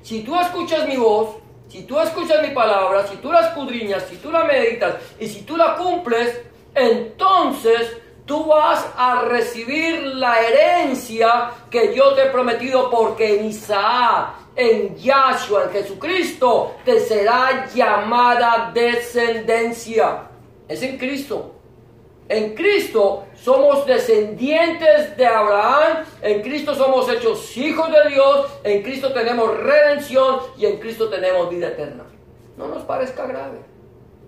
Si tú escuchas mi voz, si tú escuchas mi palabra, si tú la escudriñas, si tú la meditas y si tú la cumples, entonces tú vas a recibir la herencia que yo te he prometido, porque en Isaac, en Yahshua, en Jesucristo, te será llamada descendencia. Es en Cristo. En Cristo somos descendientes de Abraham, en Cristo somos hechos hijos de Dios, en Cristo tenemos redención y en Cristo tenemos vida eterna. No nos parezca grave.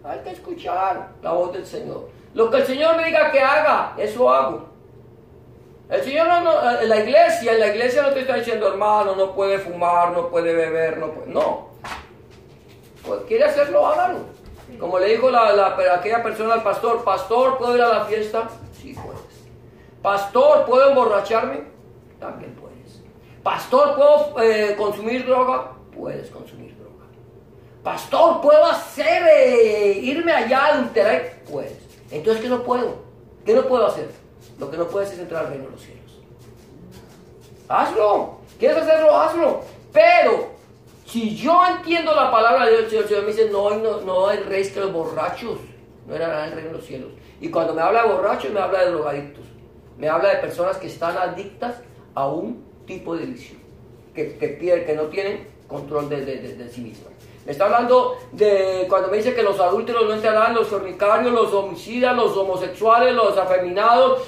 Hay que escuchar la voz del Señor. Lo que el Señor me diga que haga, eso hago. El Señor en la iglesia no te está diciendo, hermano, no puede fumar, no puede beber, no. Pues, ¿quiere hacerlo? Hágalo. Como le dijo aquella persona al pastor, pastor, ¿puedo ir a la fiesta? Sí, puedes. Pastor, ¿puedo emborracharme? También puedes. Pastor, ¿puedo consumir droga? Puedes consumir droga. Pastor, ¿puedo irme allá a adulterar? Puedes. Entonces, ¿qué no puedo? ¿Qué no puedo hacer? Lo que no puedes es entrar al reino de los cielos. Hazlo. ¿Quieres hacerlo? Hazlo. Pero si yo entiendo la palabra de Dios, el Señor me dice, no hay reyes que los borrachos no eran el reino de los cielos. Y cuando me habla de borrachos, me habla de drogadictos. Me habla de personas que están adictas a un tipo de vicio, que no tienen control de sí mismas. Me está hablando de cuando me dice que los adúlteros no entrarán, los fornicarios, los homicidas, los homosexuales, los afeminados,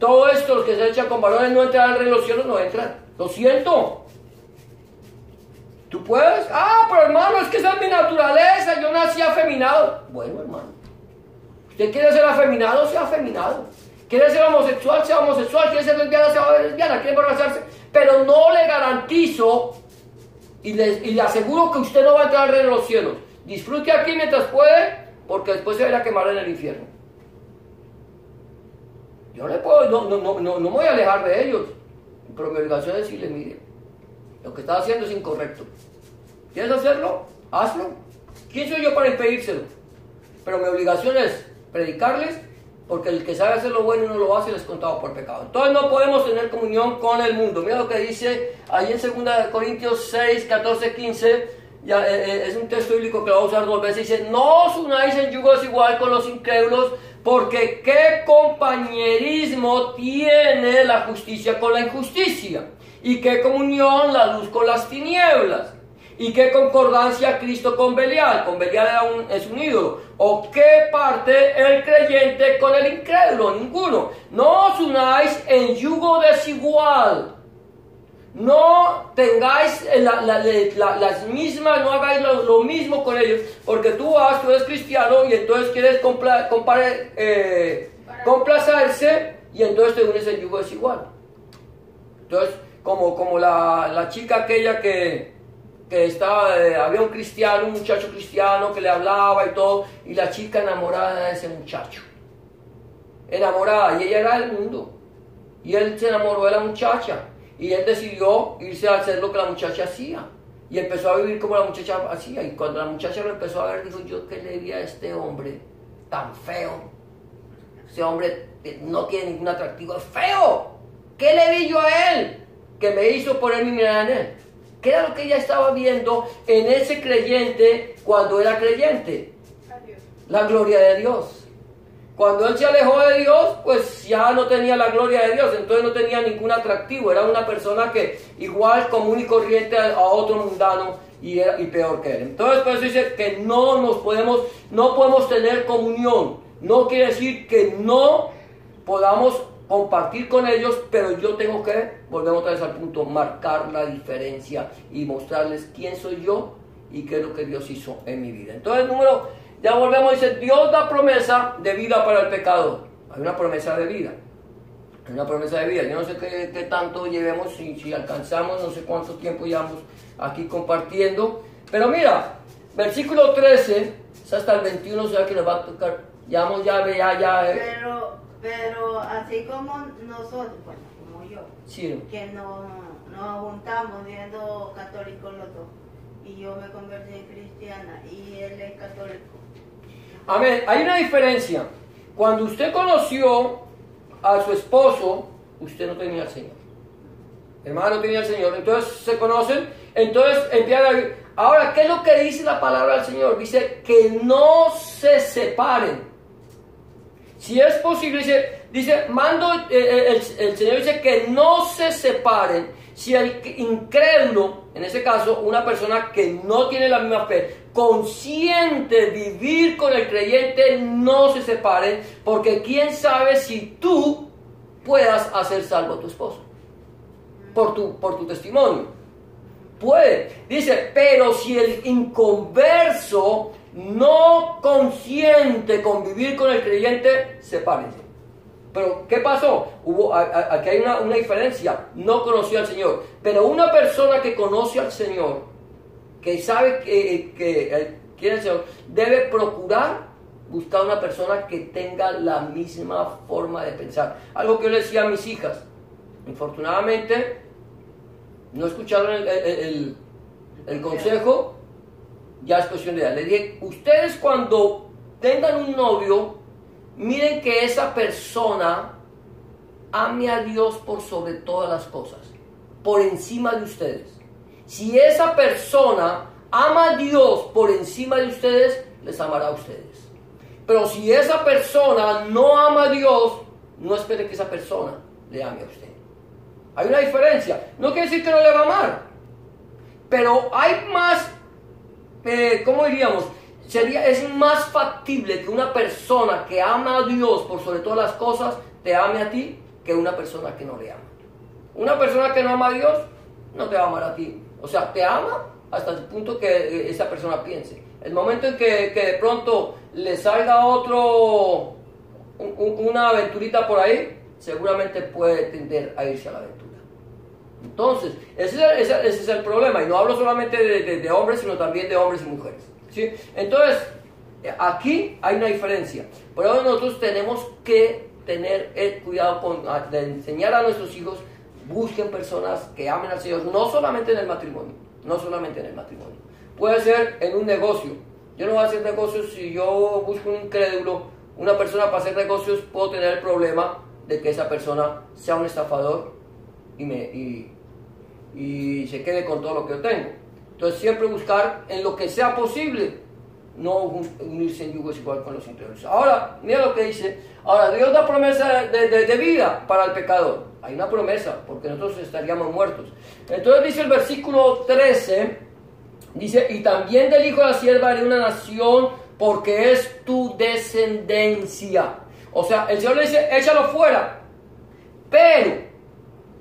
todo esto, los que se echan con varones no entrarán al reino de los cielos, no entran. Lo siento. ¿Tú puedes? Pero hermano, es que esa es mi naturaleza, yo nací afeminado. Bueno, hermano, usted quiere ser afeminado, sea afeminado. Quiere ser homosexual, sea homosexual. Quiere ser lesbiana, sea lesbiana. Quiere embarazarse. Pero no le garantizo y le aseguro que usted no va a entrar al reino de los cielos. Disfrute aquí mientras puede, porque después se va a ir a quemar en el infierno. Yo no me voy a alejar de ellos, pero mi obligación es decirle, mire, lo que está haciendo es incorrecto. ¿Quieres hacerlo? Hazlo. ¿Quién soy yo para impedírselo? Pero mi obligación es predicarles, porque el que sabe hacer lo bueno y no lo hace les es contado por pecado. Entonces no podemos tener comunión con el mundo. Mira lo que dice ahí en 2 Corintios 6, 14, 15. Es un texto bíblico que lo voy a usar 2 veces. Dice, no os unáis en yugo desigual con los incrédulos, porque qué compañerismo tiene la justicia con la injusticia. ¿Y qué comunión la luz con las tinieblas? ¿Y qué concordancia Cristo con Belial? Con Belial es un ídolo. ¿O qué parte el creyente con el incrédulo? Ninguno. No os unáis en yugo desigual. No tengáis las mismas, no hagáis lo mismo con ellos. Porque tú eres cristiano y entonces quieres complacerse y entonces te unes en yugo desigual. Entonces, como la chica aquella que estaba, había un muchacho cristiano que le hablaba y todo, y la chica enamorada de ese muchacho, enamorada, y ella era del mundo, y él se enamoró de la muchacha, y él decidió irse a hacer lo que la muchacha hacía, y empezó a vivir como la muchacha hacía, y cuando la muchacha lo empezó a ver, dijo, yo qué le vi a este hombre tan feo, ese hombre no tiene ningún atractivo, es feo, ¿qué le vi yo a él? Que me hizo poner mi mirada en él. ¿Qué era lo que ella estaba viendo en ese creyente cuando era creyente? La gloria de Dios. Cuando él se alejó de Dios, pues ya no tenía la gloria de Dios, entonces no tenía ningún atractivo, era una persona que igual común y corriente a otro mundano y peor que él. Entonces por eso dice que no podemos tener comunión. No quiere decir que no podamos compartir con ellos, pero yo tengo que, volvemos otra vez al punto, marcar la diferencia y mostrarles quién soy yo y qué es lo que Dios hizo en mi vida. Entonces, ya volvemos, dice, Dios da promesa de vida para el pecador. Hay una promesa de vida. Hay una promesa de vida. Yo no sé qué tanto llevemos, si alcanzamos, no sé cuánto tiempo llevamos aquí compartiendo. Pero mira, versículo 13, es hasta el 21, o sea que nos va a tocar. Llevamos ya. Pero así como nosotros, bueno, como yo, sí, que nos juntamos siendo católicos los dos, y yo me convertí en cristiana y él es católico. Amén. Hay una diferencia. Cuando usted conoció a su esposo, usted no tenía al Señor. Hermano, no tenía al Señor. Entonces se conocen Entonces empieza a... Ahora, ¿qué es lo que dice la palabra del Señor? Dice que no se separen. Si es posible, dice mando, el Señor dice que no se separen. Si el incrédulo, en ese caso, una persona que no tiene la misma fe, consciente vivir con el creyente, no se separen, porque quién sabe si tú puedas hacer salvo a tu esposo por tu testimonio. Puede, dice, pero si el inconverso no consciente con vivir con el creyente, sepárense. Pero, ¿qué pasó? Aquí hay una diferencia. No conoció al Señor. Pero una persona que conoce al Señor, que sabe quién es el Señor, debe procurar buscar una persona que tenga la misma forma de pensar. Algo que yo le decía a mis hijas. Infortunadamente, no escucharon el consejo. Ya es cuestión de edad. Le dije, ustedes cuando tengan un novio, miren que esa persona ame a Dios por sobre todas las cosas, por encima de ustedes. Si esa persona ama a Dios por encima de ustedes, les amará a ustedes. Pero si esa persona no ama a Dios, no espere que esa persona le ame a usted. Hay una diferencia. No quiere decir que no le va a amar, pero hay más, ¿cómo diríamos? Es más factible que una persona que ama a Dios por sobre todas las cosas te ame a ti que una persona que no le ama. Una persona que no ama a Dios no te va a amar a ti. O sea, te ama hasta el punto que esa persona piense. El momento en que de pronto le salga una aventurita por ahí, seguramente puede tender a irse a la aventura. Entonces, ese es el problema. Y no hablo solamente de hombres, sino también de hombres y mujeres. ¿Sí? Entonces, aquí hay una diferencia. Por eso nosotros tenemos que tener el cuidado de enseñar a nuestros hijos, busquen personas que amen al Señor, no solamente en el matrimonio, puede ser en un negocio. Yo no voy a hacer negocios si yo busco un incrédulo, una persona para hacer negocios, puedo tener el problema de que esa persona sea un estafador y se quede con todo lo que yo tengo. Entonces siempre buscar en lo que sea posible, no unirse en yugos igual con los incrédulos. Ahora, mira lo que dice. Ahora, Dios da promesa de vida para el pecador. Hay una promesa, porque nosotros estaríamos muertos. Entonces dice el versículo 13, dice, y también del hijo de la sierva haré una nación, porque es tu descendencia. O sea, el Señor le dice, échalo fuera.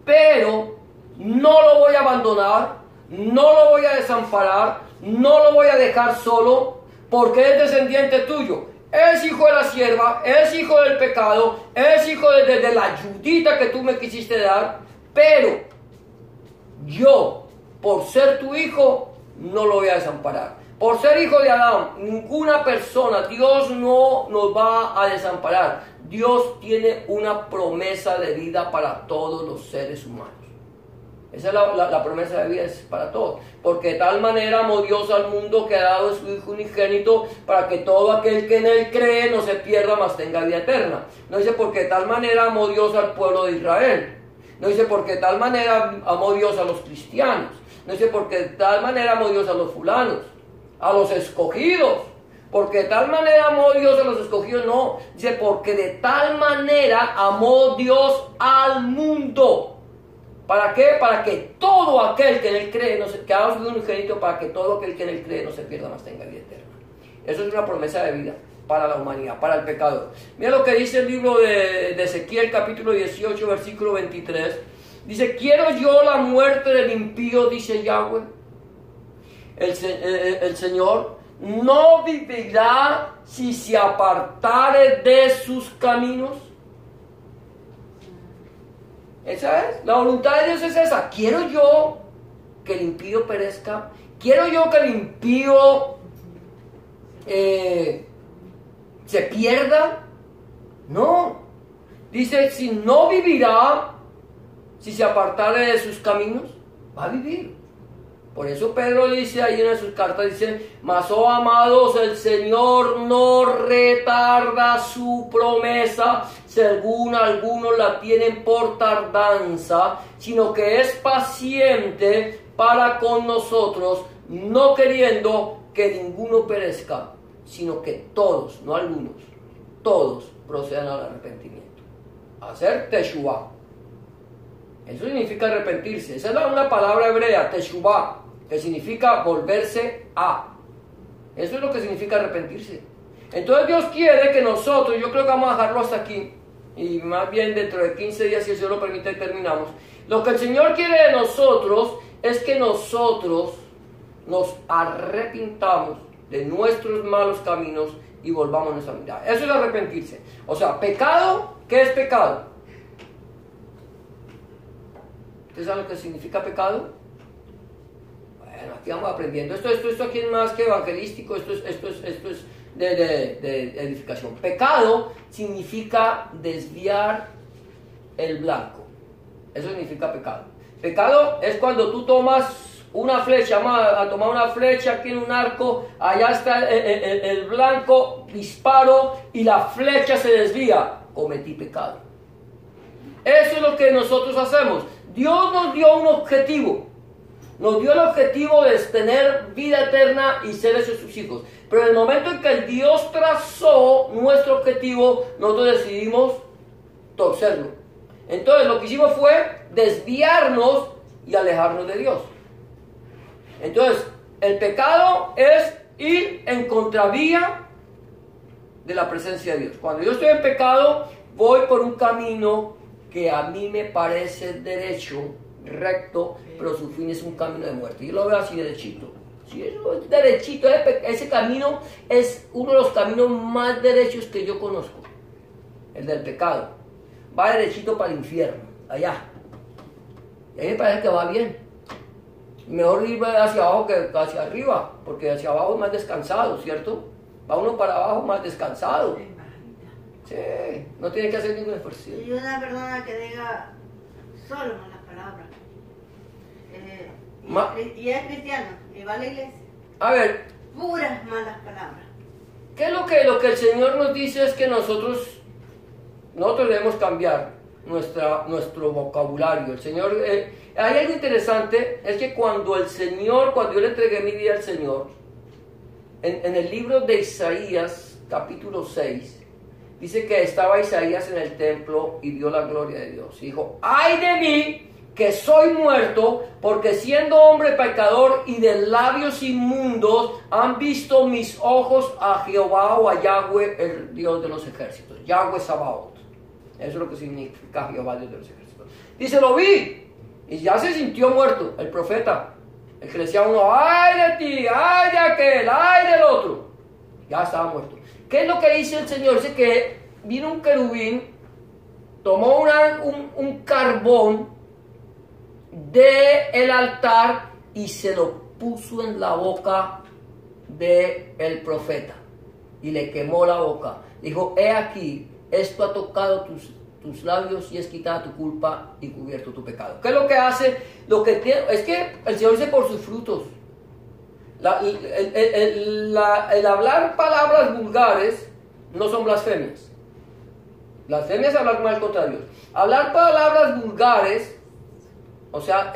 Pero, no lo voy a abandonar, no lo voy a desamparar, no lo voy a dejar solo, porque es descendiente tuyo. Es hijo de la sierva, es hijo del pecado, es hijo de la ayudita que tú me quisiste dar, pero yo, por ser tu hijo, no lo voy a desamparar. Por ser hijo de Adán, ninguna persona, Dios no nos va a desamparar. Dios tiene una promesa de vida para todos los seres humanos. Esa es la promesa de vida, es para todos. Porque de tal manera amó Dios al mundo que ha dado a su Hijo unigénito para que todo aquel que en él cree no se pierda, mas tenga vida eterna. No dice porque de tal manera amó Dios al pueblo de Israel. No dice porque de tal manera amó Dios a los cristianos. No dice porque de tal manera amó Dios a los fulanos, a los escogidos. Porque de tal manera amó Dios a los escogidos, no. Dice porque de tal manera amó Dios al mundo. ¿Para qué? Para que todo aquel que en él cree, que haga su unigénito, para que todo aquel que en él cree no se pierda, mas tenga vida eterna. Eso es una promesa de vida para la humanidad, para el pecador. Mira lo que dice el libro de Ezequiel, capítulo 18, versículo 23. Dice, quiero yo la muerte del impío, dice Yahweh. El Señor no vivirá si se apartare de sus caminos. Esa es, la voluntad de Dios es esa. Quiero yo que el impío perezca. Quiero yo que el impío se pierda. No. Dice, si no vivirá, si se apartare de sus caminos, va a vivir. Por eso Pedro dice ahí en sus cartas, dice, mas oh amados, el Señor no retarda su promesa, según algunos la tienen por tardanza, sino que es paciente para con nosotros, no queriendo que ninguno perezca, sino que todos, no algunos, todos procedan al arrepentimiento. Hacer teshuvah. Eso significa arrepentirse. Esa es una palabra hebrea, teshuvah, que significa volverse a. Eso es lo que significa arrepentirse. Entonces Dios quiere que nosotros, yo creo que vamos a dejarlo hasta aquí, y más bien dentro de 15 días, si el Señor lo permite, terminamos. Lo que el Señor quiere de nosotros es que nosotros nos arrepintamos de nuestros malos caminos y volvamos a nuestra mirada. Eso es arrepentirse. O sea, pecado, ¿qué es pecado? ¿Ustedes saben lo que significa pecado? Bueno, aquí vamos aprendiendo. Esto aquí es más que evangelístico, esto es de edificación. Pecado significa desviar el blanco. Eso significa pecado. Pecado es cuando tú tomas una flecha, vamos a tomar una flecha aquí en un arco, allá está el blanco, disparo y la flecha se desvía. Cometí pecado. Eso es lo que nosotros hacemos. Dios nos dio un objetivo. Nos dio el objetivo de tener vida eterna y ser esos sus hijos. Pero en el momento en que el Dios trazó nuestro objetivo, nosotros decidimos torcerlo. Entonces lo que hicimos fue desviarnos y alejarnos de Dios. Entonces el pecado es ir en contravía de la presencia de Dios. Cuando yo estoy en pecado, voy por un camino que a mí me parece derecho, recto, pero su fin es un camino de muerte. Yo lo veo así derechito. Si es derechito, ese camino es uno de los caminos más derechos que yo conozco. El del pecado. Va derechito para el infierno, allá. Y a mí me parece que va bien. Mejor ir hacia abajo que hacia arriba, porque hacia abajo es más descansado, ¿cierto? Va uno para abajo más descansado. Sí, no tiene que hacer ningún esfuerzo. Y una persona que diga solo malas palabras. Y es cristiano, y va a la iglesia. A ver. Puras malas palabras. ¿Qué es lo que el Señor nos dice? Es que nosotros debemos cambiar nuestro vocabulario. El Señor, hay algo interesante, es que cuando yo le entregué mi vida al Señor, en el libro de Isaías, capítulo 6, dice que estaba Isaías en el templo y vio la gloria de Dios. Y dijo, ¡ay de mí, que soy muerto, porque siendo hombre pecador y de labios inmundos, han visto mis ojos a Jehová o a Yahweh, el Dios de los ejércitos, Yahweh Sabaoth. Eso es lo que significa Jehová, Dios de los ejércitos. Dice, lo vi, y ya se sintió muerto, el profeta, el que le decía a uno, ¡ay de ti, ay de aquel, ay del otro! Ya estaba muerto. ¿Qué es lo que dice el Señor? Dice que vino un querubín, tomó un carbón del altar y se lo puso en la boca del profeta y le quemó la boca. Dijo, he aquí, esto ha tocado tus labios y es quitada tu culpa y cubierto tu pecado. ¿Qué es lo que hace? Es que el Señor dice por sus frutos. El hablar palabras vulgares no son blasfemias. Blasfemia es hablar mal contra Dios. Hablar palabras vulgares, o sea,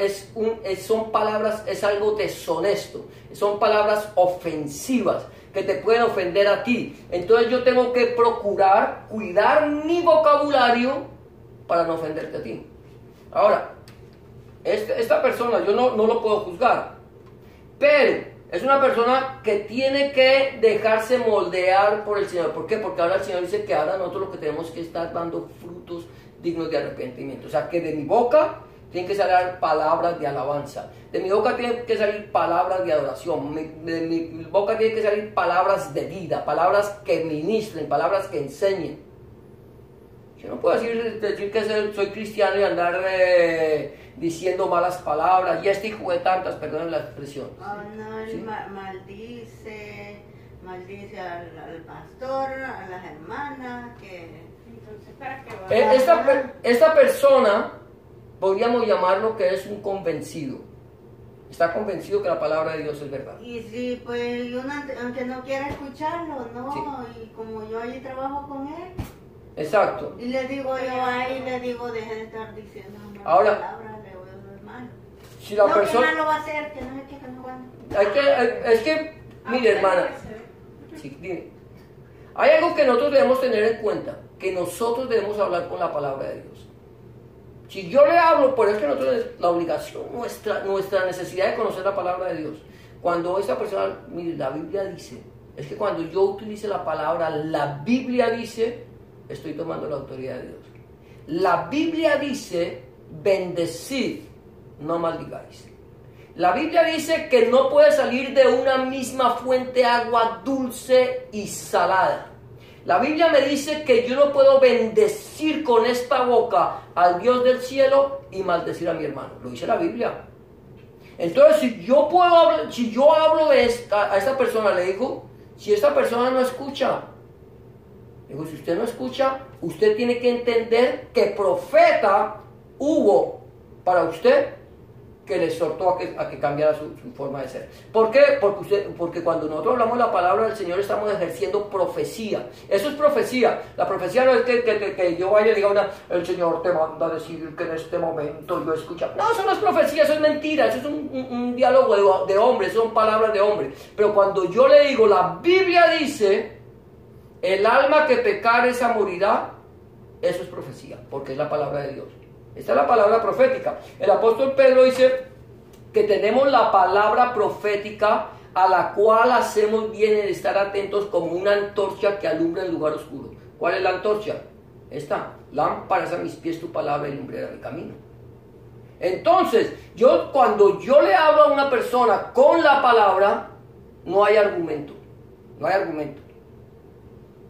son palabras, es algo deshonesto. Son palabras ofensivas que te pueden ofender a ti. Entonces yo tengo que procurar cuidar mi vocabulario para no ofenderte a ti. Ahora, esta persona yo no lo puedo juzgar, pero es una persona que tiene que dejarse moldear por el Señor. ¿Por qué? Porque ahora el Señor dice que ahora nosotros lo que tenemos que estar dando frutos dignos de arrepentimiento. O sea, que de mi boca tienen que salir palabras de alabanza. De mi boca tienen que salir palabras de adoración. De mi boca tienen que salir palabras de vida, palabras que ministren, palabras que enseñen. Yo no puedo decir que soy cristiano y andar diciendo malas palabras. Y este hijo de tantas, perdonen la expresión. Oh, no, ¿sí? Maldice al pastor, a las hermanas. Entonces, ¿para qué va? Esta persona podríamos llamarlo que es un convencido. Está convencido que la palabra de Dios es verdad. Y sí, pues uno, aunque no quiera escucharlo, ¿no? Sí. Y como yo allí trabajo con él. Exacto. Y le digo yo ahí, deje de estar diciendo ahora, palabras, le voy a los hermanos. Si la no, persona... ¿qué más lo va a hacer? Que no sé qué, que no va a... es que, mire hermana, sí, dime. Hay algo que nosotros debemos tener en cuenta, que nosotros debemos hablar con la palabra de Dios. Si yo le hablo, por eso que nosotros, la obligación, nuestra necesidad de conocer la palabra de Dios. Cuando esta persona, mire, la Biblia dice, es que cuando yo utilice la palabra, la Biblia dice, estoy tomando la autoridad de Dios. La Biblia dice, bendecid, no maldigáis. La Biblia dice que no puede salir de una misma fuente agua dulce y salada. La Biblia me dice que yo no puedo bendecir con esta boca al Dios del cielo y maldecir a mi hermano. Lo dice la Biblia. Entonces, si yo hablo a esta persona, le digo, si esta persona no escucha, le digo, si usted no escucha, usted tiene que entender que profeta hubo para usted que le exhortó a que cambiara su forma de ser. ¿Por qué? Porque cuando nosotros hablamos la palabra del Señor estamos ejerciendo profecía. Eso es profecía. La profecía no es que yo vaya y diga el Señor te manda a decir que en este momento yo escucho. No, eso no es profecía, eso es mentira, eso es un diálogo de hombres, son palabras de hombres. Pero cuando yo le digo, la Biblia dice, el alma que pecare esa morirá, eso es profecía, porque es la palabra de Dios. Esta es la palabra profética. El apóstol Pedro dice que tenemos la palabra profética a la cual hacemos bien en estar atentos como una antorcha que alumbra el lugar oscuro. ¿Cuál es la antorcha? Esta, lámparas a mis pies tu palabra y lumbrera mi camino. Entonces, cuando yo le hablo a una persona con la palabra, no hay argumento. No hay argumento.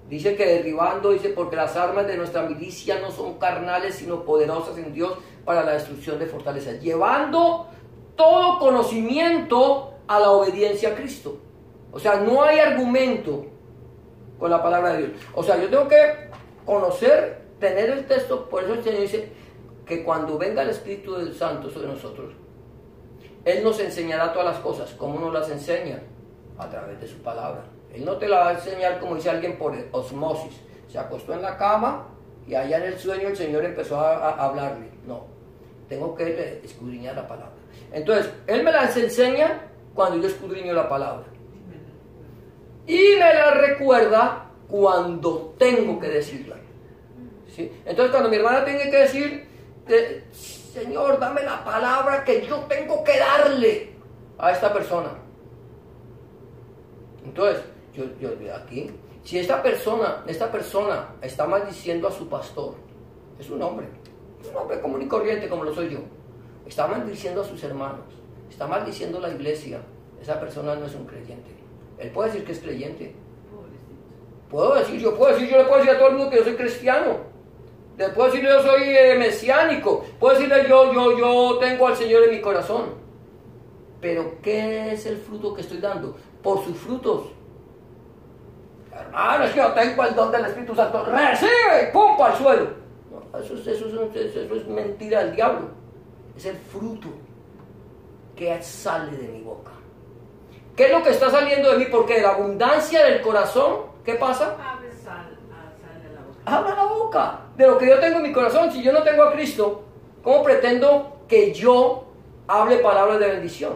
Dice que derribando, dice, porque las armas de nuestra milicia no son carnales, sino poderosas en Dios para la destrucción de fortalezas. Llevando todo conocimiento a la obediencia a Cristo. O sea, no hay argumento con la palabra de Dios. O sea, yo tengo que conocer, tener el texto, por eso el Señor dice que cuando venga el Espíritu del Santo sobre nosotros, Él nos enseñará todas las cosas. ¿Cómo nos las enseña? A través de su palabra. Él no te la va a enseñar como dice alguien por osmosis. Se acostó en la cama y allá en el sueño el Señor empezó a hablarle. No, tengo que escudriñar la palabra. Entonces, Él me las enseña cuando yo escudriño la palabra. Y me la recuerda cuando tengo que decirla. ¿Sí? Entonces, cuando mi hermana tiene que decir, Señor, dame la palabra que yo tengo que darle a esta persona. Entonces, yo aquí, si esta persona está maldiciendo a su pastor, es un hombre común y corriente como lo soy yo, está maldiciendo a sus hermanos, está maldiciendo a la iglesia, esa persona no es un creyente. Él puede decir que es creyente. Yo le puedo decir a todo el mundo que yo soy cristiano, le puedo decirle yo soy mesiánico, puedo decirle yo tengo al Señor en mi corazón. Pero ¿qué es el fruto que estoy dando? Por sus frutos. Hermano, es que yo tengo el don del Espíritu Santo. ¡Recibe! ¡Pum! Al suelo. No, eso es mentira del diablo. Es el fruto que sale de mi boca. ¿Qué es lo que está saliendo de mí? Porque de la abundancia del corazón, ¿qué pasa? Habla la boca. De lo que yo tengo en mi corazón. Si yo no tengo a Cristo, ¿cómo pretendo que yo hable palabras de bendición?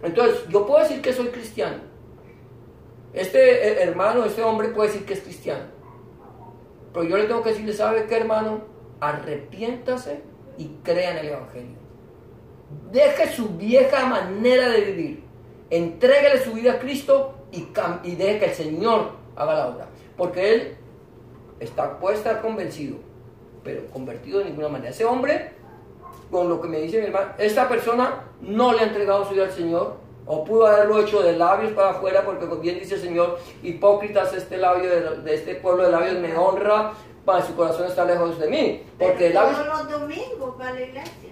Entonces, yo puedo decir que soy cristiano. Este hermano, este hombre puede decir que es cristiano. Pero yo le tengo que decirle, ¿sabe qué, hermano? Arrepiéntase y crea en el Evangelio. Deje su vieja manera de vivir. Entréguele su vida a Cristo y deje que el Señor haga la obra. Porque él puede estar convencido, pero convertido de ninguna manera. Ese hombre, con lo que me dice mi hermano, esta persona no le ha entregado su vida al Señor, o pudo haberlo hecho de labios para afuera, porque bien dice el Señor, hipócritas, este labio de este pueblo de labios me honra, para su corazón está lejos de mí. Porque todos los domingos para la iglesia.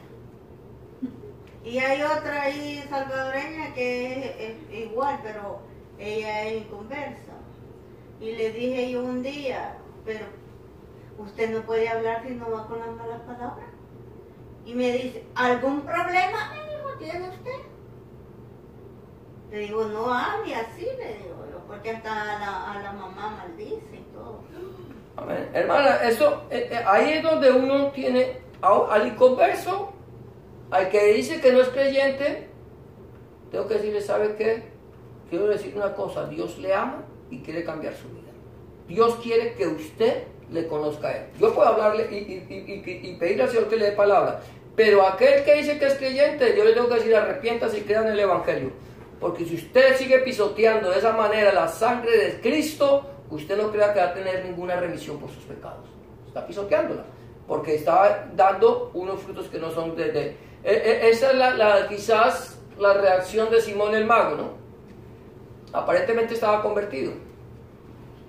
Y hay otra ahí salvadoreña que es igual, pero ella es inconversa. Y le dije yo un día, pero usted no puede hablar si no va con las malas palabras. Y me dice, ¿algún problema tiene usted? Le digo, no hable así, le digo yo, porque hasta a la mamá maldice y todo. Amén. Hermana, eso, ahí es donde uno tiene al inconverso al que dice que no es creyente, tengo que decirle, ¿sabe qué? Quiero decir una cosa, Dios le ama y quiere cambiar su vida. Dios quiere que usted le conozca a Él. Yo puedo hablarle y pedirle al Señor que le dé palabra, pero aquel que dice que es creyente, yo le tengo que decir, arrepiéntase y crea en el Evangelio. Porque si usted sigue pisoteando de esa manera la sangre de Cristo, usted no crea que va a tener ninguna remisión por sus pecados. Está pisoteándola, porque está dando unos frutos que no son esa es quizás la reacción de Simón el mago, ¿no? Aparentemente estaba convertido,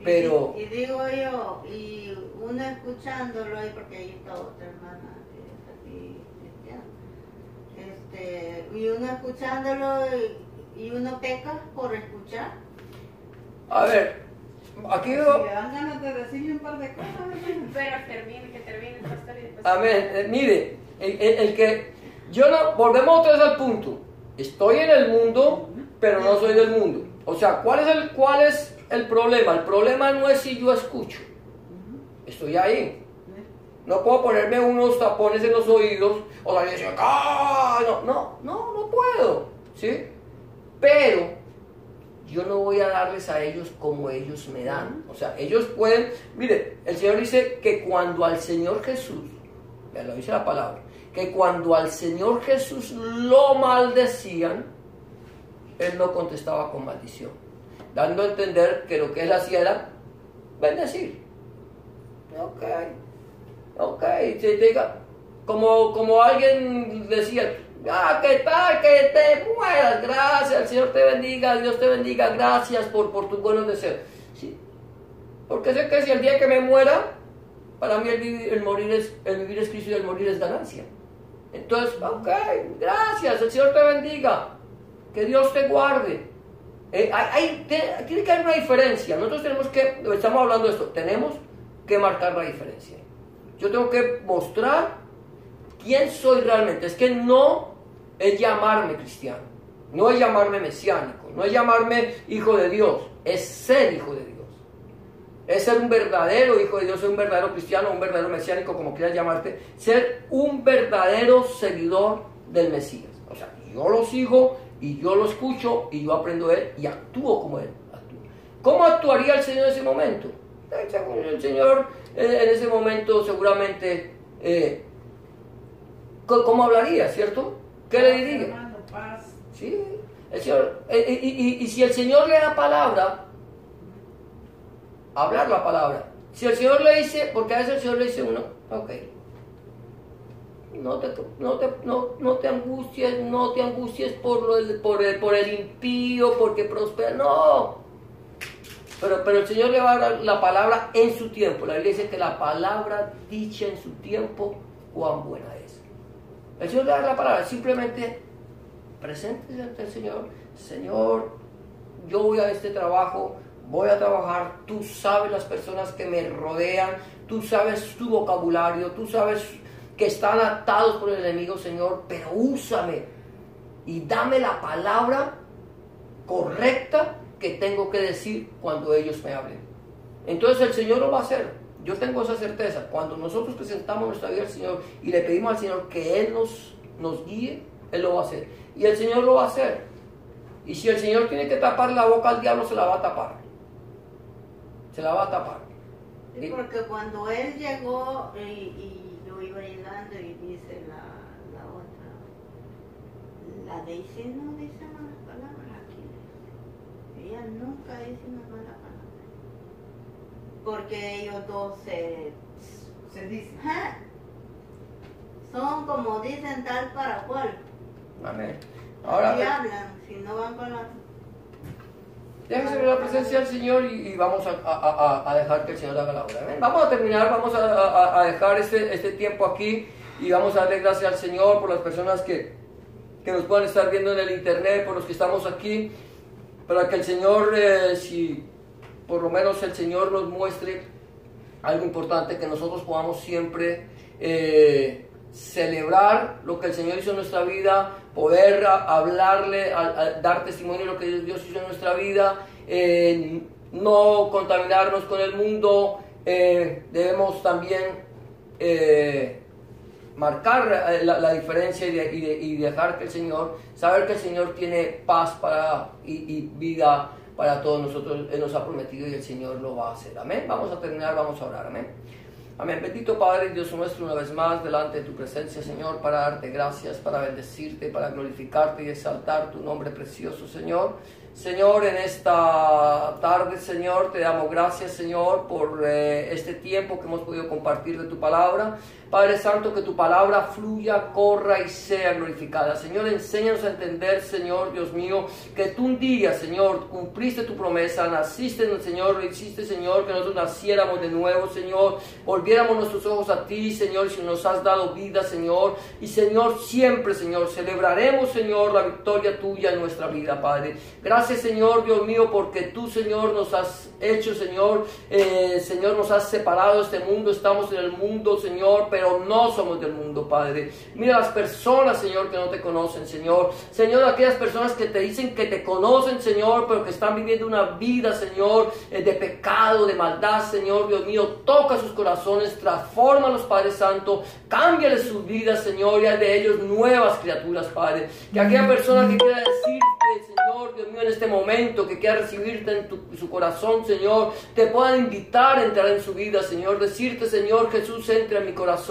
pero... Y digo yo, y uno escuchándolo ahí, porque ahí está otra hermana que es aquí cristiana, y uno escuchándolo y uno peca por escuchar. A ver, aquí Si veo... le dan ganas de decirle un par de cosas, Pero que termine el pastor y después... Amén. Mire, el que... Yo no... Volvemos otra vez al punto. Estoy en el mundo, pero no soy del mundo. O sea, ¿cuál es el problema? El problema no es si yo escucho. Estoy ahí. No puedo ponerme unos tapones en los oídos o salir y decir, ¡ah! No puedo. ¿Sí? Pero yo no voy a darles a ellos como ellos me dan. O sea, ellos pueden... Mire, el Señor dice que cuando al Señor Jesús, ya lo dice la palabra, que cuando al Señor Jesús lo maldecían, Él no contestaba con maldición, dando a entender que lo que Él hacía era bendecir. Ok, se diga, como alguien decía, ¿qué tal? Que te mueras, gracias, el Señor te bendiga, Dios te bendiga, gracias por tus buenos deseos. ¿Sí? Porque sé que si el día que me muera, para mí el vivir es Cristo y el morir es ganancia. Entonces, ok, gracias, el Señor te bendiga, que Dios te guarde. Tiene que haber una diferencia. Nosotros estamos hablando de esto, tenemos que marcar la diferencia. Yo tengo que mostrar quién soy realmente. Es que no es llamarme cristiano, no es llamarme mesiánico, no es llamarme hijo de Dios, es ser hijo de Dios. Es ser un verdadero hijo de Dios, ser un verdadero cristiano, un verdadero mesiánico, como quieras llamarte, ser un verdadero seguidor del Mesías. O sea, yo lo sigo y yo lo escucho y yo aprendo de Él y actúo como Él actúa. ¿Cómo actuaría el Señor en ese momento? El Señor en ese momento seguramente, ¿cómo hablaría, cierto? ¿Qué le diría? Hermano, paz. Sí, el Señor, y si el Señor le da palabra, hablar la palabra. Si el Señor le dice, porque a veces el Señor le dice uno, ok, no te angusties por el impío, porque prospera, no. Pero el Señor le va a dar la palabra en su tiempo. La Biblia dice que la palabra dicha en su tiempo, cuán buena es. El Señor le da la palabra, simplemente preséntese ante el Señor. Señor, yo voy a este trabajo, voy a trabajar, tú sabes las personas que me rodean, tú sabes tu vocabulario, tú sabes que están atados por el enemigo, Señor, pero úsame y dame la palabra correcta que tengo que decir cuando ellos me hablen. Entonces el Señor lo va a hacer. Yo tengo esa certeza. Cuando nosotros presentamos nuestra vida al Señor y le pedimos al Señor que Él nos guíe, Él lo va a hacer. Y el Señor lo va a hacer. Y si el Señor tiene que tapar la boca al diablo, se la va a tapar. Se la va a tapar. Sí, porque cuando Él llegó y yo iba llegando y dice la otra, la Daisy no dice malas palabras aquí. Ella nunca dice una mala palabra. Porque ellos dos Se dice. ajá, son como dicen tal para cual. Amén. Si Ahora, hablan, si no van con la... déjese ver la presencia del Señor y vamos a dejar que el Señor haga la obra. Amén. Vamos a terminar, vamos a dejar este tiempo aquí y vamos a darle gracias al Señor por las personas que nos puedan estar viendo en el internet, por los que estamos aquí, para que el Señor, si por lo menos el Señor nos muestre algo importante, que nosotros podamos siempre celebrar lo que el Señor hizo en nuestra vida, poder hablarle, dar testimonio de lo que Dios hizo en nuestra vida, no contaminarnos con el mundo. Debemos también marcar la diferencia y dejar que el Señor, saber que el Señor tiene paz y vida para todos nosotros. Él nos ha prometido y el Señor lo va a hacer. Amén. Vamos a terminar, vamos a orar. Amén. Amén. Bendito Padre, Dios nuestro, una vez más delante de tu presencia, Señor, para darte gracias, para bendecirte, para glorificarte y exaltar tu nombre precioso, Señor. Señor, en esta tarde, Señor, te damos gracias, Señor, por este tiempo que hemos podido compartir de tu palabra. Padre Santo, que tu palabra fluya, corra y sea glorificada. Señor, enséñanos a entender, Señor, Dios mío, que tú un día, Señor, cumpliste tu promesa, naciste, Señor, lo hiciste, Señor, que nosotros naciéramos de nuevo, Señor, volviéramos nuestros ojos a ti, Señor, si nos has dado vida, Señor, y Señor, siempre, Señor, celebraremos, Señor, la victoria tuya en nuestra vida, Padre. Gracias, Señor, Dios mío, porque tú, Señor, nos has hecho, Señor, Señor, nos has separado de este mundo, estamos en el mundo, Señor, pero no somos del mundo, Padre. Mira las personas, Señor, que no te conocen, Señor. Señor, aquellas personas que te dicen que te conocen, Señor, pero que están viviendo una vida, Señor, de pecado, de maldad, Señor, Dios mío, toca sus corazones, transfórmalos, Padre Santo, cámbiales sus vidas, Señor, y haz de ellos nuevas criaturas, Padre. Que aquella persona que quiera decirte, Señor, Dios mío, en este momento, que quiera recibirte en su corazón, Señor, te puedan invitar a entrar en su vida, Señor, decirte, Señor Jesús, entra en mi corazón,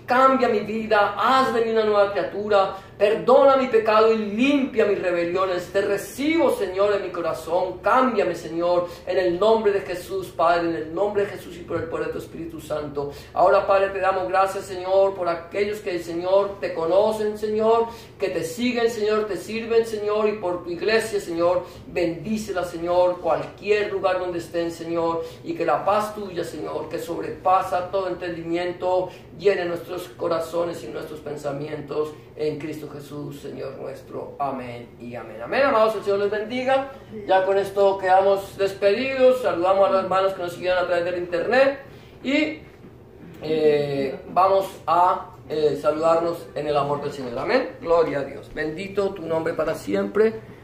cambia mi vida, haz de mí una nueva criatura, perdona mi pecado y limpia mis rebeliones. Te recibo, Señor, en mi corazón. Cámbiame, Señor, en el nombre de Jesús, Padre, en el nombre de Jesús y por el poder de tu Espíritu Santo. Ahora, Padre, te damos gracias, Señor, por aquellos que, Señor, te conocen, Señor, que te siguen, Señor, te sirven, Señor, y por tu iglesia, Señor, bendícela, Señor, cualquier lugar donde estén, Señor, y que la paz tuya, Señor, que sobrepasa todo entendimiento, llene nuestros corazones y nuestros pensamientos en Cristo Jesús, Señor nuestro. Amén y amén. Amén, amados, el Señor les bendiga. Ya con esto quedamos despedidos. Saludamos a los hermanos que nos siguieron a través del internet y vamos a saludarnos en el amor del Señor. Amén. Gloria a Dios. Bendito tu nombre para siempre.